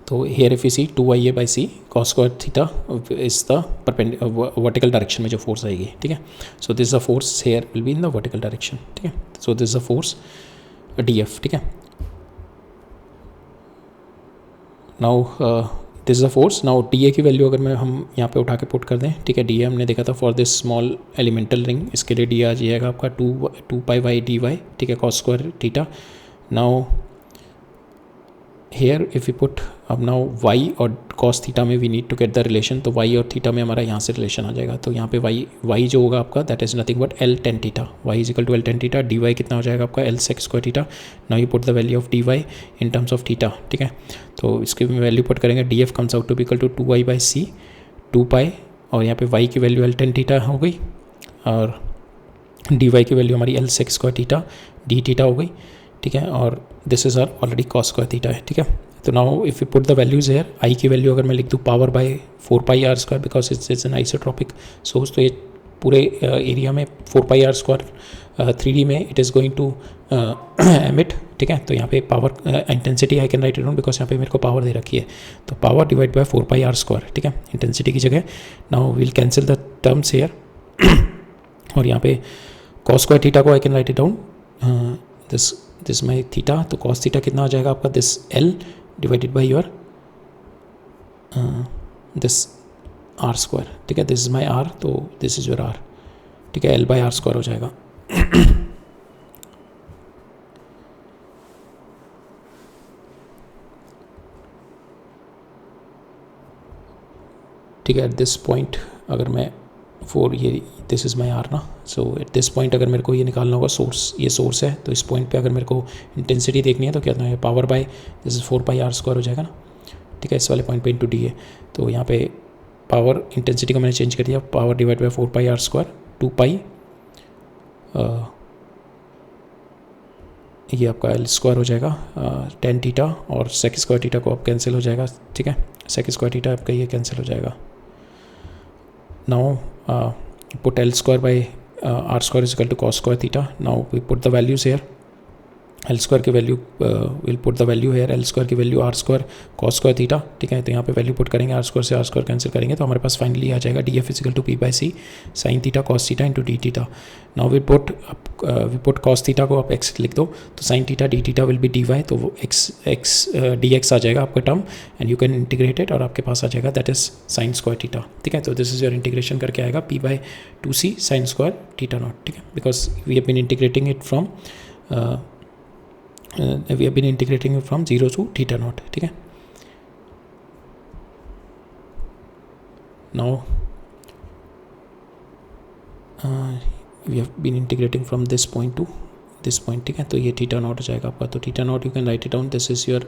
तो here if you see 2IA by C cos square theta is the vertical direction में जो फोर्स आएगी, ठीक है. So this the force here will be in the vertical direction, ठीक है. So this the force DF, ठीक है. Now this is the force. Now DA की वैल्यू अगर मैं हम यहाँ पे उठा के पुट कर दें, ठीक है. DA हमने देखा था for this small elemental ring, इसके लिए DA आ जाएगा आपका 2 पाई बाई dy, ठीक है, cos square theta. Now here if you put अब नाउ y और cos थीटा में we need to get the relation. तो y और थीटा में हमारा यहाँ से रिलेशन आ जाएगा. तो यहाँ पे y जो होगा आपका that is nothing but L tan theta. y is equal to L tan theta. dy कितना हो जाएगा आपका L sec square theta. Now you put the value of dy in terms of theta, ठीक है. तो इसकी वैल्यू पुट करेंगे df comes out to be equal to 2y by c 2 pi और यहाँ पे y की वैल्यू L tan थीटा हो गई और dy की वैल्यू हमारी L sec square theta d theta हो गई, ठीक है. और this is r already cos square theta है, ठीक है. तो now if you put the values here, I की वैल्यू अगर मैं लिख दूँ power by 4 pi are square because it's an isotropic source. तो ये पूरे एरिया में 4 पाई आर स्क्वायर 3D में it is going to emit, ठीक है. तो यहाँ पे power intensity I can write it down because यहाँ पे मेरे को पावर दे रखी है. तो power divide by 4 pi are square, ठीक है, इंटेंसिटी की जगह. Now will cancel the terms here और यहाँ पे cos स्क्वायर थीटा को I can write it down this my theta. तो cos थीटा कितना आ जाएगा आपका this L divided by your this R square, ठीक है. This is my R, so this is your R, ठीक है. L बाई आर स्क्वायर हो जाएगा. ठीक है. एट दिस पॉइंट अगर मैं ये दिस इज़ माई आर ना, सो एट दिस पॉइंट अगर मेरे को ये निकालना होगा सोर्स, ये सोर्स है. तो इस पॉइंट पे अगर मेरे को इंटेंसिटी देखनी है तो क्या है power by this is 4 pi are square हो जाएगा ना, ठीक है. इस वाले पॉइंट पे इंटू डी है. तो यहाँ पे पावर इंटेंसिटी को मैंने चेंज कर दिया, power divide by 4 pi are square 2 pi ये आपका L स्क्वायर हो जाएगा tan थीटा और सेक स्क्वायर थीटा को अब कैंसिल हो जाएगा, ठीक है. सेक स्क्वायर थीटा आपका ये कैंसिल हो जाएगा. Now put L square by R square is equal to cos square theta. Now we put the values here. L square की value will put the value here, L square की value R square cos square theta, ठीक है। तो यहाँ पे value put करेंगे, R square से R square cancel करेंगे तो हमारे पास फाइनली आ जाएगा DF equal to P/C sine theta cos theta into d theta. Now we put cos theta को आप x लिख दो तो sine theta d theta will be dy, तो वो x dx आ जाएगा आपका term and you can integrate it और आपके पास आ जाएगा that is sine square theta, ठीक है। तो दिस इज योर इंटीग्रेशन करके आएगा P/2c sine square theta not, ठीक है, because we have been integrating it from we have been integrating it from 0 to theta naught, ठीक है। Now we have been integrating from this point to this point, ठीक है। तो ये theta naught हो जाएगा आपका, तो theta naught you can write it down, this is your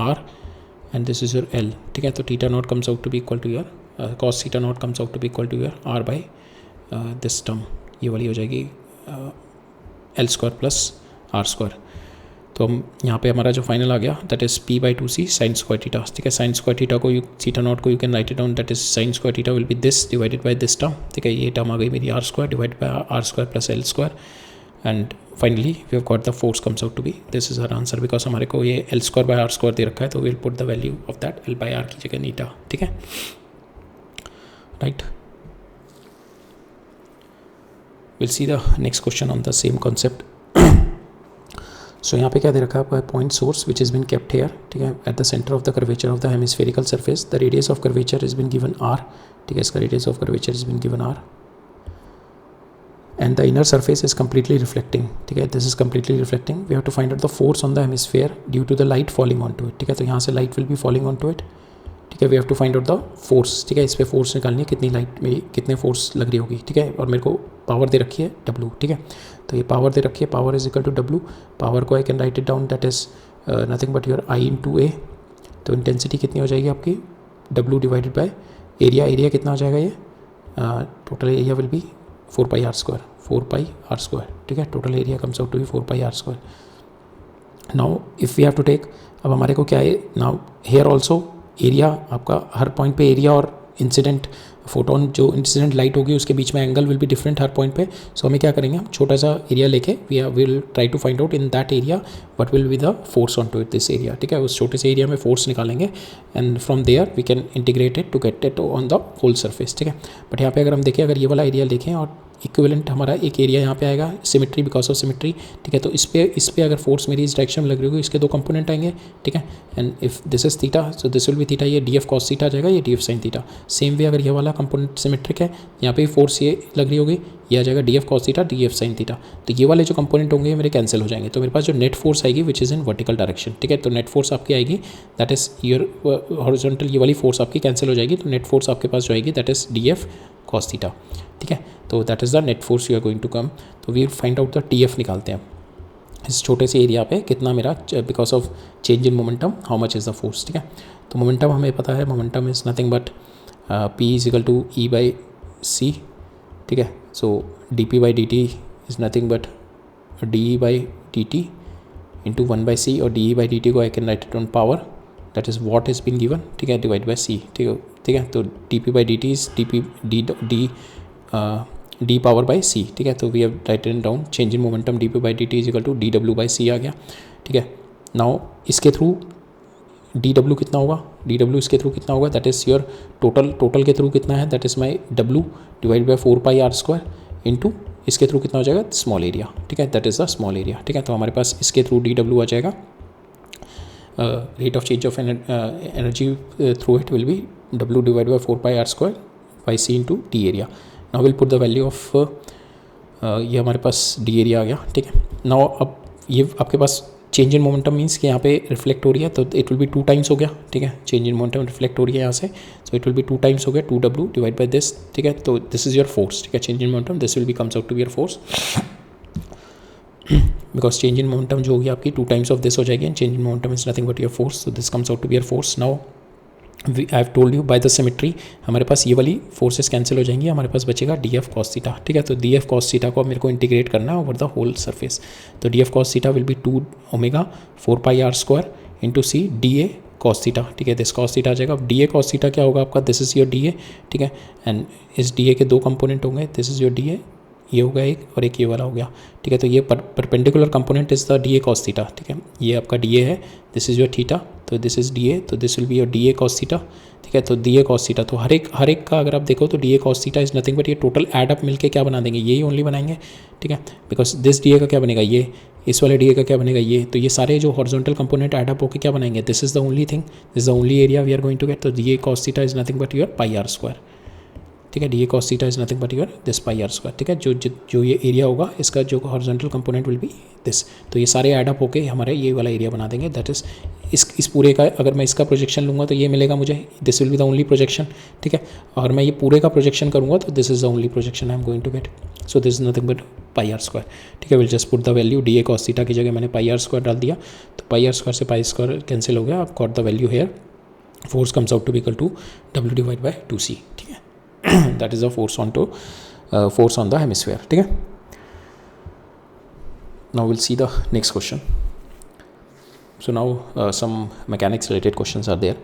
R and this is your L, ठीक है। तो theta naught comes out to be equal to your cos theta naught comes out to be equal to your R by this term, ये वाली हो जाएगी L square plus R square. तो हम यहाँ पे हमारा जो फाइनल आ गया that is P/2c sine square theta, ठीक है। साइन स्क्वायर थीटा को थीटा नॉट को you can write it down that is sine square theta will be this divided by this term, ठीक है। ये टर्म आ गई मेरी R square divided by R square plus L square and finally we have got the force comes out to be this is our answer, because हमारे को ये L square by R square दे रखा है तो will put the value of that L by R की जगह नीटा, ठीक है, right. Will see the next question on the same concept. So यहाँ पे क्या दे रखा है आपका point source which is been kept here, ठीक है, at the centre of the curvature of the hemispherical surface, the radius of curvature is been given R, ठीक है, इसका radius of curvature is been given R and the inner surface is completely reflecting, ठीक है, this is completely reflecting. We have to find out the force on the hemisphere due to the light falling on to it, ठीक है। तो यहाँ से light will be falling on to it, ठीक है। We have to find out the force, ठीक है, इस पर फोर्स निकालनी है, कितनी लाइट मेरी कितने फोर्स लग रही होगी, ठीक है। और मेरे को पावर दे रखी है W, ठीक है। तो ये पावर दे रखी है, power is equal to W, power को I can write it down that is nothing but your I into A। तो इंटेंसिटी कितनी हो जाएगी आपकी W divided by area, area कितना हो जाएगा ये total area will be 4πr square, 4πr square, ठीक है। Total area comes out to be 4πr square. Now if we have to take, अब हमारे को क्या है नाउ हेयर ऑल्सो एरिया आपका हर पॉइंट पे एरिया और इंसिडेंट फोटोन जो इंसिडेंट लाइट होगी उसके बीच में angle will be different her point पे। सो हमें क्या करेंगे, हम छोटा सा एरिया लेके we will try to find out in that area what will be the force on to it this area, ठीक है। उस छोटे से एरिया में फोर्स निकालेंगे and from there we can integrate it to get it on the whole surface, ठीक है। But यहाँ पे अगर हम देखें, अगर ये वाला एरिया देखें और इक्विवेलेंट हमारा एक एरिया यहाँ पे आएगा सिमेट्री बिकॉज ऑफ सिमेट्री, ठीक है। तो इस पे अगर फोर्स मेरी इस डायरेक्शन में लग रही होगी, इसके दो कंपोनेंट आएंगे, ठीक है। And if this is theta so this will be theta, ये DF cos थीटा आ जाएगा, ये DF sin theta. Same way अगर ये वाला कंपोनेंट सिमेट्रिक है, यहाँ पे फोर्स ये लग रही होगी, ये आ जाएगा DF cos theta DF sin theta. तो ये वाले जो कंपोनेंट होंगे मेरे कैंसिल हो जाएंगे, तो मेरे पास जो नेट फोर्स आएगी which is in vertical direction, ठीक है। तो नेट फोर्स आपकी आएगी दैट इज योर हॉरिजॉन्टल, ये वाली फोर्स आपकी कैंसिल हो जाएगी, तो नेट फोर्स आपके पास जो आएगी that is DF cos theta, ठीक है। तो that is the net force you are going to come. तो we find out the TF निकालते हैं इस छोटे से एरिया पे कितना मेरा because of change in momentum how much is the force, ठीक है। तो मोमेंटम हमें पता है, momentum is nothing but P is equal to E/c, ठीक है। So dP/dt is nothing but dE/dt into 1/c और dE/dt को I can write it on power that is what is been given, ठीक है, divide by c, ठीक है। तो dP/dt is d power by c, ठीक है। तो we have written down change in momentum dP/dt is equal to dW/c आ गया, ठीक है। नाउ इसके थ्रू dW कितना होगा, dW इसके थ्रू कितना होगा दैट इज़ योर टोटल के थ्रू कितना है that is my W divide by 4πr square into इसके थ्रू कितना हो जाएगा स्मॉल एरिया, ठीक है, that is the small area, ठीक है। तो हमारे पास इसके थ्रू dW आ जाएगा, rate of change of energy through it will B W divide by 4πr square by c into D area. Now will put the value of ये हमारे पास D area आ गया, ठीक है। नाउ अब ये आपके पास चेंज इन मोमेंटम मीन्स कि यहाँ पे रिफ्लेक्ट हो रही है, तो इट विल बी 2 टाइम्स हो गया, ठीक है। चेंज इन मोमेंटम रिफ्लेक्ट हो रही है यहाँ से, so it will B 2 times हो गया 2W डिवाइड बाई दिस, ठीक है। तो दिस इज योर फोर्स, ठीक है, change in momentum this will be comes out to be your force because change in momentum जो होगी आपकी 2 टाइम्स ऑफ दिस हो जाएगी and change in momentum is nothing but your force, so this comes out to be your force. Now I have told you by the symmetry हमारे पास ये वाली forces cancel हो जाएंगी, हमारे पास बचेगा DF cos थीटा, ठीक है। तो DF cos थीटा को मेरे को इंटीग्रेट करना है ओवर द होल सरफेस, तो DF cos theta will B 2 omega 4πr square into c dA cos theta, ठीक है, दिस कॉस थीटा आ जाएगा। अब डी ए कॉस थीटा क्या होगा आपका, this is your D A, ठीक है, एंड इस डी ए के दो कंपोनेंट होंगे, this is your D A, ये होगा एक और एक ये वाला हो गया, ठीक है। तो ये perpendicular component is the D a cos theta, ठीक है, ये आपका डी ए है, दिस इज़ योर थीटा, तो दिस इज़ डी ए, तो this will be your D a cos theta, ठीक है। तो डी ए कॉस थीटा, तो हर एक का अगर आप देखो तो d a cos theta is nothing but ये टोटल एड अप मिलके क्या बना देंगे, यही ओनली बनाएंगे, ठीक है, बिकॉज दिस डी ए का क्या बनेगा, ये इस वाले डी ए का क्या बनेगा, ये, तो ये सारे जो हॉरिजॉन्टल कंपोनेंट एड अप होकर क्या बनाएंगे, this is the only thing, this is the only area we are going to get. तो d a cos theta is nothing but your pi are square, ठीक है, d a cos theta is nothing but your this pi are square, ठीक है। जो ये area होगा इसका जो horizontal component will be this, तो ये सारे एड अप होके हमारे ये वाला एरिया बना देंगे, दैट इज इस पूरे का अगर मैं इसका प्रोजेक्शन लूँगा तो ये मिलेगा मुझे, this will be the only projection, ठीक है। अगर मैं ये पूरे का प्रोजेक्शन करूँगा तो this is the only projection I am going to get, so this is nothing but pi are square, ठीक है। Will just put the value, d a cos theta की जगह मैंने पाई आर स्क्वायर डाल दिया, तो पाई आर स्क्वायर से pi square cancel हो गया, आप got the value here, force comes out to be equal to डब्ल्यू डिवाइड बाई 2c, ठीक है, that is the force on the hemisphere, ठीक है। Now we'll see the next question. So now some mechanics related questions are there.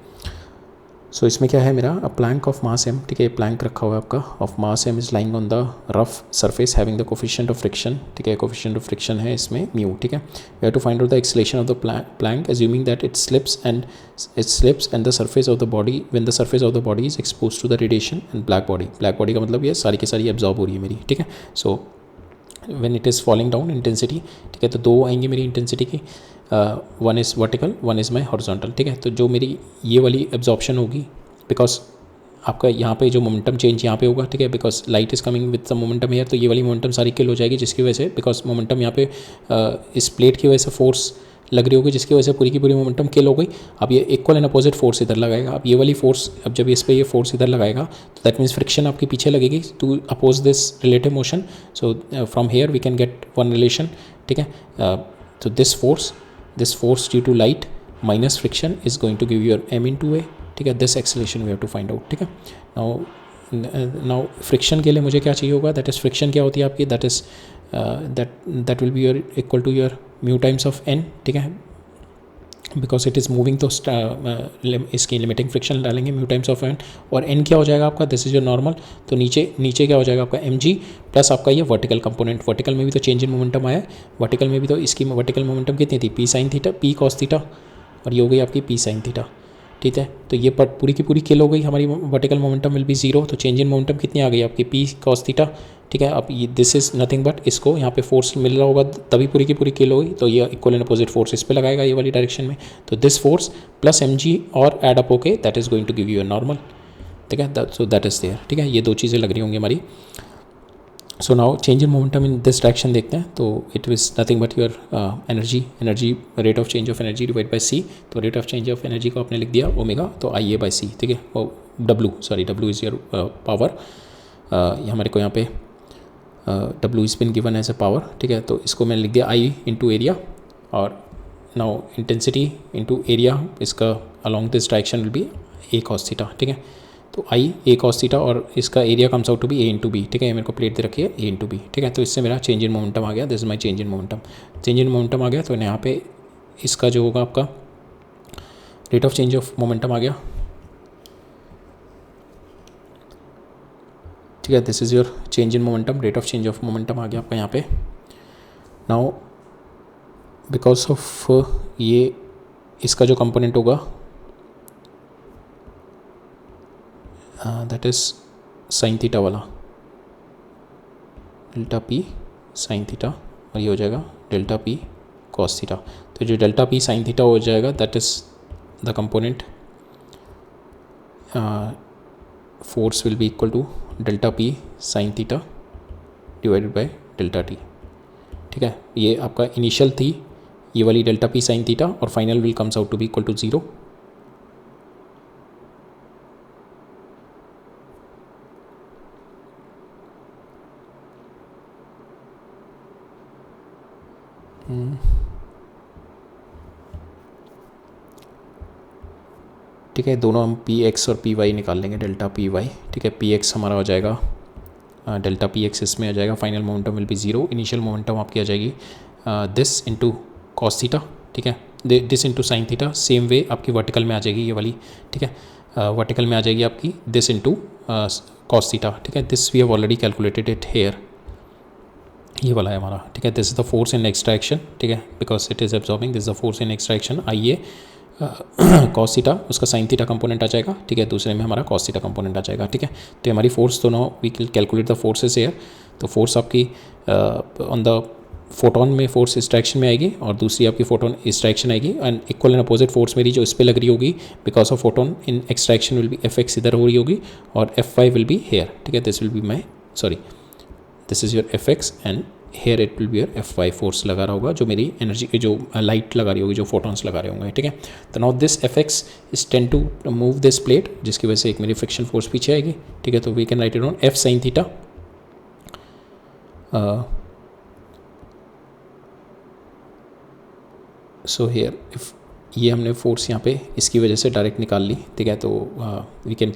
So इसमें क्या है मेरा, अ plank of mass m, ठीक है, प्लैंक रखा हुआ है आपका of mass m is lying on the rough surface having the coefficient of friction, ठीक है, कोफिशिएंट ऑफ फ्रिक्शन है इसमें म्यू, ठीक है। We have to find out the acceleration of the plank assuming that it slips and the surface of the body when the surface of the body is expose to the radiation and black body का मतलब ये सारी की सारी absorb हो रही है मेरी, ठीक है। So when it is falling down intensity, ठीक है, तो दो आएंगी मेरी इंटेंसिटी की, one is vertical one is my horizontal, ठीक है। तो जो मेरी ये वाली एब्जॉर्प्शन होगी, बिकॉज आपका यहाँ पे जो मोमेंटम चेंज यहाँ पे होगा, ठीक है, because light is coming with the momentum here, तो ये वाली मोमेंटम सारी किल हो जाएगी, जिसकी वजह से बिकॉज मोमेंटम यहाँ पे इस प्लेट की वजह से फोर्स लग रही होगी, जिसकी वजह से पूरी की पूरी मोमेंटम किल हो गई। अब ये इक्वल एंड अपोजिट फोर्स इधर लगाएगा, अब ये वाली फोर्स, अब जब इस पर ये फोर्स इधर लगाएगा तो दैट मीन्स फ्रिक्शन आपके पीछे लगेगी to oppose this relative motion, so from here we can get one relation, ठीक है। तो this force due to light minus friction is going to give your m into a, ठीक है, this acceleration we have to find out, ठीक है। Now friction के लिए मुझे क्या चाहिए होगा, दैट इज़ फ्रिक्शन क्या होती है आपकी, that is that will be your equal to your mu times of n, ठीक है, बिकॉज इट इज़ मूविंग, तो इसकी लिमिटिंग फ्रिक्शन डालेंगे म्यू टाइम्स ऑफ n, और n क्या हो जाएगा आपका, दिस इज़ योर नॉर्मल, तो नीचे क्या हो जाएगा आपका mg प्लस आपका ये वर्टिकल कंपोनेंट, वर्टिकल में भी तो चेंज इन मोमेंटम आया, वर्टिकल में भी तो इसकी वर्टिकल मोमेंटम कितनी थी, p sin theta, p cos theta, और ये हो गई आपकी p sin थीटा, ठीक है। तो ये पूरी की पूरी किल हो गई हमारी, vertical momentum will B zero, तो चेंज इन मोमेंटम कितनी आ गई आपकी p cos थीटा, ठीक है। अब ये दिस इज़ नथिंग बट, इसको यहाँ पे फोर्स मिल रहा होगा तभी पूरी की पूरी किल हो गई, तो ये इक्वल एंड अपोजिट फोर्स इस पे लगाएगा ये वाली डायरेक्शन में, तो दिस फोर्स प्लस mg और एड अप होके that is going to give you a normal, ठीक है, सो दैट इज़ देयर, ठीक है। ये दो चीज़ें लग रही होंगी हमारी। So now change in momentum in this direction देखते हैं, तो it is nothing but your energy rate of change of energy divide by c, तो rate of change of energy को आपने लिख दिया ओमेगा, तो IA बाई सी, ठीक है, W इज़ योर पावर, हमारे को यहाँ पे W is been given as a power, ठीक है, तो इसको मैंने लिख दिया I इंटू एरिया, और नाउ इंटेंसिटी इंटू एरिया इसका along this direction will be a cos theta, ठीक है। तो I a cos थीटा और इसका area comes out to be a into b, ठीक है, मेरे को प्लेट दे रखी है a इंटू बी, ठीक है। तो इससे मेरा चेंज इन मोमेंटम आ गया, this is my change in momentum आ गया, तो यहाँ पे इसका जो होगा आपका rate of change of momentum आ गया, ठीक है, this is your change in momentum, rate of change of momentum आ गया आपका यहाँ पे। नाउ बिकॉज ऑफ ये इसका जो कंपोनेंट होगा दैट इज़ साइन थीटा वाला, डेल्टा p साइन थीटा, और ये हो जाएगा डेल्टा p कॉस थीटा, तो जो डेल्टा p साइन थीटा हो जाएगा that is the component force will be equal to delta p sine theta divided by delta t, ठीक है। ये आपका इनिशियल थी ये वाली डेल्टा p साइन थीटा, और final will comes out to be equal to 0, ठीक है। दोनों हम px और py निकाल लेंगे, डेल्टा py, ठीक है, px हमारा हो जाएगा डेल्टा px इसमें आ जाएगा, final momentum will be 0, initial momentum आपकी आ जाएगी दिस इंटू कॉस थीटा, ठीक है, this into sine theta, same way आपकी वर्टिकल में आ जाएगी ये वाली, ठीक है, वर्टिकल में आ जाएगी आपकी दिस इंटू कॉस थीटा, ठीक है। This we have already calculated it here, ये वाला है हमारा, ठीक है। This is the force in x direction, ठीक है, because it is absorbing, this is the force in x direction. आइए कॉस थीटा, उसका साइन थीटा कंपोनेंट आ जाएगा, ठीक है, दूसरे में हमारा कॉस थीटा कंपोनेंट आ जाएगा, ठीक है। तो हमारी फोर्स दोनों we will calculate the forces here. तो फोर्स आपकी ऑन द फोटोन में फोर्स इस डायरेक्शन में आएगी और दूसरी आपकी फोटोन इस डायरेक्शन आएगी, and equal and opposite force मेरी जो इस पर लग रही होगी because of photon in x direction will be f x इधर हो रही होगी और f y will be here, ठीक है। This will be my sorry this is your f x and here it will be your f y, force लगा रहा होगा जो मेरी एनर्जी जो लाइट लगा रही होगी, जो फोटोन्स लगा रहे होंगे, ठीक है। तो now this f x is tend to move this plate, जिसकी वजह से एक मेरी फ्रिक्शन फोर्स पीछे आएगी, ठीक है। तो we can write it on f sine theta, so here if ये हमने फोर्स यहाँ पे इसकी वजह से डायरेक्ट निकाल ली, ठीक है। तो वी कैन,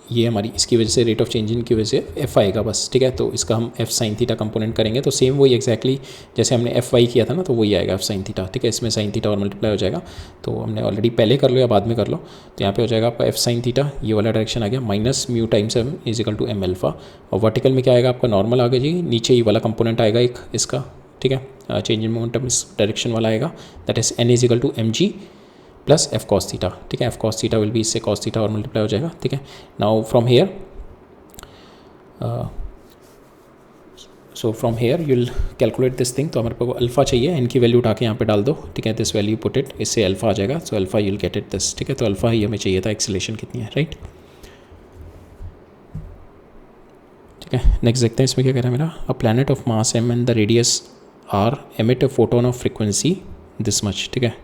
ये हमारी इसकी वजह से रेट ऑफ चेंज की वजह से एफ आएगा बस, ठीक है। तो इसका हम एफ साइन थीटा कंपोनेंट करेंगे, तो सेम वही एक्जैक्टली जैसे हमने एफ वाई किया था ना, तो वही आएगा एफ साइन थीटा, ठीक है। इसमें साइन थीटा और मल्टीप्लाई हो जाएगा, तो हमने ऑलरेडी पहले कर लो या बाद में कर लो। तो यहाँ पे हो जाएगा आपका एफ साइन थीटा, ये वाला डायरेक्शन आ गया, minus mu times m is equal to m alpha, और वर्टिकल में क्या आएगा आपका नॉर्मल आ गया जी, नीचे ये वाला कंपोनेंट आएगा एक इसका, ठीक है, चेंज इन मोमेंटम इस डायरेक्शन वाला आएगा, that is n is equal to m g plus f cos theta, ठीक है। F cos theta will be इससे कॉस थीटा और मल्टीप्लाई हो जाएगा, ठीक है। Now from here so from here you will calculate this thing. तो हमारे को अल्फा चाहिए, इनकी वैल्यू उठा के यहाँ पे डाल दो, ठीक है। दिस वैल्यू पुट इट, इससे अल्फा आ जाएगा, so alpha u will get it this, ठीक है। तो अल्फा ही हमें चाहिए था, एक्सेलरेशन कितनी है, राइट, ठीक है। नेक्स्ट देखते हैं इसमें क्या कह रहा है मेरा, a planet of mass m and the radius r emit a photon of frequency this much, ठीक है।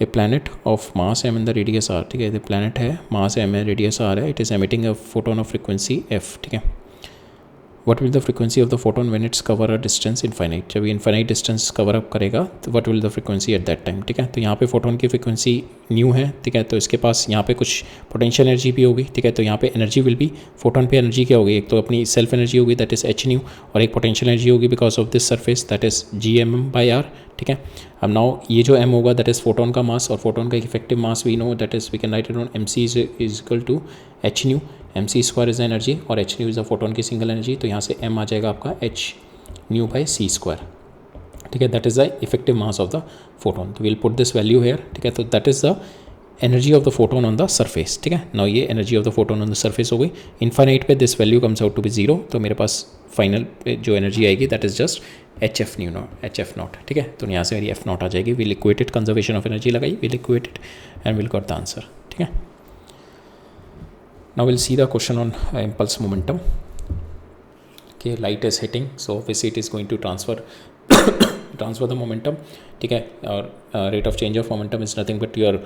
A planet of mass m and the radius r, ठीक है, ये प्लैनेट है, मास एम है, रेडियस आर है, it is emitting a photon of frequency f, ठीक है। What will the frequency of the photon when it's cover a distance infinite, जब ये इनफाइनाइट डिस्टेंस कवर अप करेगा तो what will the frequency at that time, ठीक है। तो यहाँ पे फोटोन की फ्रिक्वेंसी न्यू है, ठीक है, तो इसके पास यहाँ पे कुछ पोटेंशियल एनर्जी भी होगी, ठीक है। तो यहाँ पे एनर्जी विल बी, फोटोन पे एनर्जी क्या होगी, एक तो अपनी सेल्फ एनर्जी होगी दैट इज एच न्यू, और एक पोटेंशियल एनर्जी होगी because of this surface that is g m m by r, ठीक है। अब नाउ ये जो m होगा दैट इज़ फोटोन का मास, और फोटोन का effective mass we know that is we can write it on m c is equal to h nu, m c square is energy और h nu is the photon की single energy, तो यहाँ से m आ जाएगा आपका h nu by c square, ठीक है। That is the effective mass of the photon, तो we'll put this value here, ठीक है। तो that is the energy of the photon on the surface, ठीक है। नाउ ये energy of the photon on the surface हो गई, infinite पे this value comes out to be zero, तो मेरे पास फाइनल जो एनर्जी आएगी that is just h f nu naught, h f naught, ठीक है। तो यहाँ से मेरी एफ नॉट आ जाएगी, will equated conservation of energy लगाई, will equated and will got the answer, ठीक है। Now will see the question on impulse momentum, कि light is hitting, so obviously it is going to transfer the momentum, ठीक है। और rate of change of momentum is nothing but your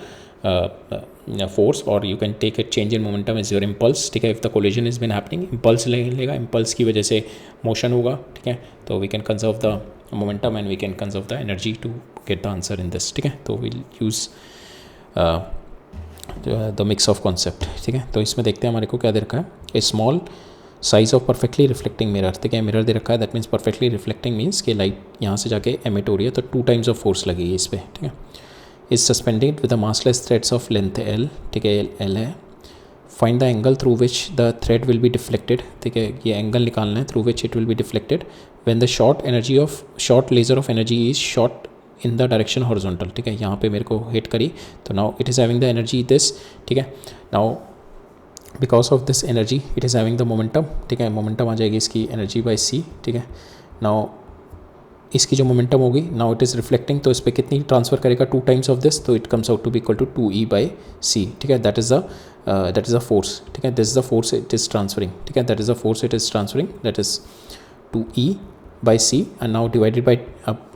force, और you can take a change in momentum is your impulse, ठीक है। If the collision is been happening, impulse लेगा, impulse की वजह से मोशन होगा, ठीक है। तो we can conserve the momentum and we can conserve the energy to get the answer in this, ठीक है। तो will use the mix of concept, ठीक है। तो इसमें देखते हैं हमारे को क्या दे रखा है, a small size of perfectly reflecting mirror, ठीक है। मिरर दे रखा है, that means perfectly reflecting means कि लाइट यहाँ से जाके एमिट हो रही है, तो 2 टाइम्स ऑफ फोर्स लगेगी इस पर, ठीक है। Is suspended with the massless threads of length L, ठीक है, एल है। Find the angle through which the thread will be deflected, ठीक है, ये एंगल निकालना है through which it will be deflected when the short laser of energy is short in the direction horizontal, ठीक है। यहाँ पे मेरे को हिट करी, तो now it is having the energy this, ठीक है। Now because of this energy it is having the momentum, ठीक है। मोमेंटम आ जाएगी इसकी एनर्जी बाई सी, ठीक है। नाउ इसकी जो मोमेंटम होगी, नाउ इट इज़ रिफ्लेक्टिंग, तो इस पर कितनी ट्रांसफर करेगा, 2 टाइम्स ऑफ दिस, तो it comes out to be equal to 2e by सी, ठीक है। दैट इज़ द फोर्स, ठीक है। This is the force it is transferring, ठीक है। That is the force it is transferring, that is 2e by c and now divided by, अब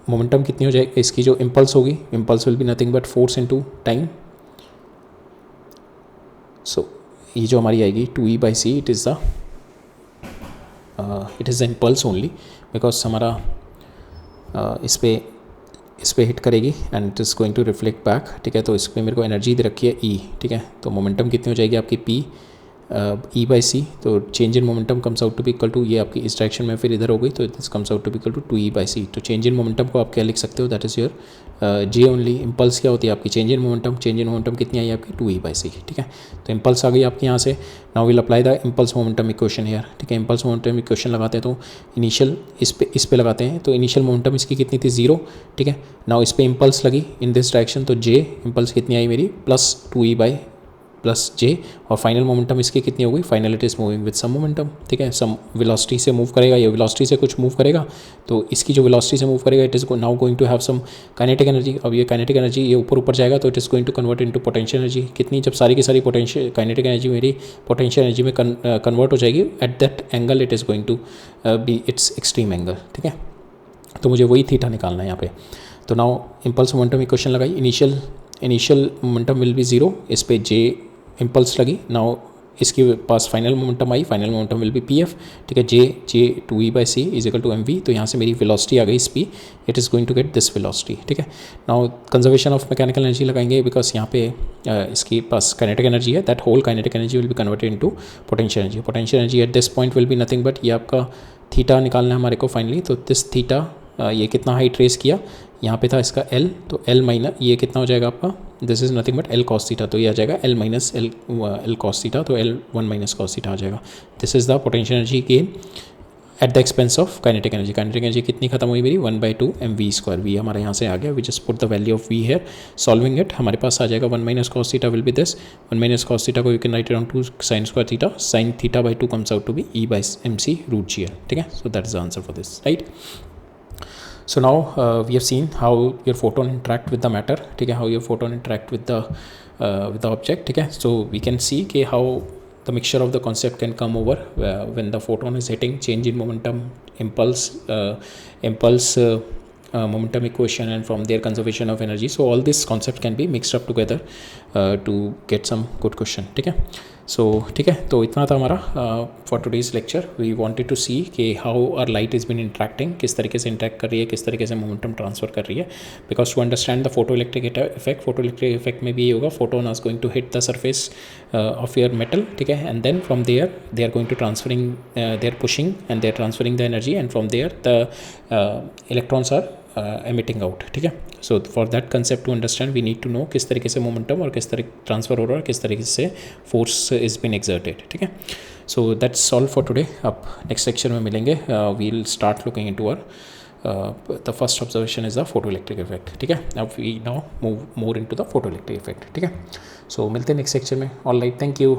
momentum कितनी हो जाएगी, इसकी जो इम्पल्स होगी, impulse will be nothing but force into time, so ये जो हमारी आएगी 2e by c, it is the impulse only, because हमारा इस पे हिट करेगी and it is going to reflect back, ठीक है। तो इस पर मेरे को एनर्जी दे रखी है E, ठीक है। तो मोमेंटम कितनी हो जाएगी आपकी P ई बाई सी, तो change in momentum comes out to be equal to, ये आपकी इस डायरेक्शन में फिर इधर हो गई, तो this comes out to be equal to 2e by c. तो चेंज इन मोमेंटम को आप क्या लिख सकते हो, that is your J only. Impulse क्या होती है आपकी, change in momentum, change in momentum कितनी आई आपकी 2e बाई सी, ठीक है। तो इम्पल्स आ गई आपके यहाँ से। Now will apply the impulse momentum equation here, ठीक है। इम्पल्स मोमेंटम इक्वेशन लगाते हैं तो इनिशियल इस पे लगाते हैं, तो इनिशियल मोमेंटम इसकी कितनी थी 0, ठीक है। नाउ इस पे इम्पल्स लगी इन दिस डायरेक्शन, तो जे इम्पल्स कितनी आई मेरी प्लस 2e बाई प्लस जे, और फाइनल मोमेंटम इसकी कितनी हो गई, final it is moving with some momentum, ठीक है। सम वेलोसिटी से मूव करेगा, ये वेलोसिटी से कुछ मूव करेगा, तो इसकी जो वेलोसिटी से मूव करेगा it is now going to have some kinetic energy. अब ये काइनेटिक एनर्जी ये ऊपर जाएगा तो it is going to convert into potential energy. कितनी, जब सारी की सारी पोटेंशियल काइनेटिक एनर्जी मेरी पोटेंशियल एनर्जी में कन्वर्ट हो जाएगी, at that angle it is going to be its extreme angle, ठीक है। तो मुझे वही थीटा निकालना है यहाँ पे। तो नाउ इम्पल्स मोमेंटम इक्वेशन लगाई, इनिशियल मोमेंटम विल बी 0, इस पे जे इम्पल्स लगी। नाउ इसके पास फाइनल मोमेंटम आई, final momentum will be p f, ठीक है। J 2e by c is equal to m v, तो यहाँ से मेरी वेलोसिटी आ गई इस p, it is going to get this velocity, ठीक है। Now conservation of mechanical energy लगाएंगे, बिकॉज यहाँ पे इसके पास काइनेटिक एनर्जी है, that whole kinetic energy will be converted into potential energy. Potential energy at this point will be nothing but, ये आपका theta निकालना है हमारे को फाइनली। तो दिस थीटा, ये कितना हाइट ट्रेस किया, यहाँ पे था इसका L, तो L माइनस ये कितना हो जाएगा आपका, this is nothing but L cos theta, तो ये आ जाएगा L minus L cos theta, तो L1 माइनस कॉस थीटा आ जाएगा। This is the potential energy gain at the expense of kinetic energy. Kinetic energy कितनी खत्म हुई मेरी, 1/2 mv स्क्वायर, वी हमारे यहाँ से आ गया। We just put the value of v है, सॉल्विंग इट हमारे पास आ जाएगा 1 minus cos theta will be this, 1 minus cos theta को you can write around 2 sine square theta, sine theta by 2 comes out to be e by mc root g, ठीक है। So that is the answer for this, right. So now we have seen how your photon interact with the matter, ठीक है, how your photon interact with the object, ठीक है। So we can see कि how the mixture of the concept can come over when the photon is hitting, change in momentum, impulse momentum equation, and from there conservation of energy. So all this concept can be mixed up together to get some good question, ठीक है। सो ठीक है, तो इतना था हमारा for today's lecture. We wanted to see कि how are light is been interacting, किस तरीके से इंटरेक्ट कर रही है, किस तरीके से मोमेंटम ट्रांसफर कर रही है। Because to understand the photo electric effect, photo electric effect में भी ये होगा, photon is going to hit the surface of your metal, ठीक है, and then from there they are going to transferring, they are pushing and they are transferring the energy, and from there the electrons are emitting out, ठीक है। So for that concept to understand we need to know किस तरीके से momentum और किस तरीके transfer हो रहा है, किस तरीके से फोर्स इज बीन एक्सर्टेड, ठीक है। So that's all for today. अब नेक्स्ट लेक्चर में मिलेंगे, we will start looking into our the first observation is the photo electric effect, ठीक है। अब we now move more into the photo electric effect, ठीक है। सो मिलते हैं नेक्स्ट लेक्चर में। All right, thank you.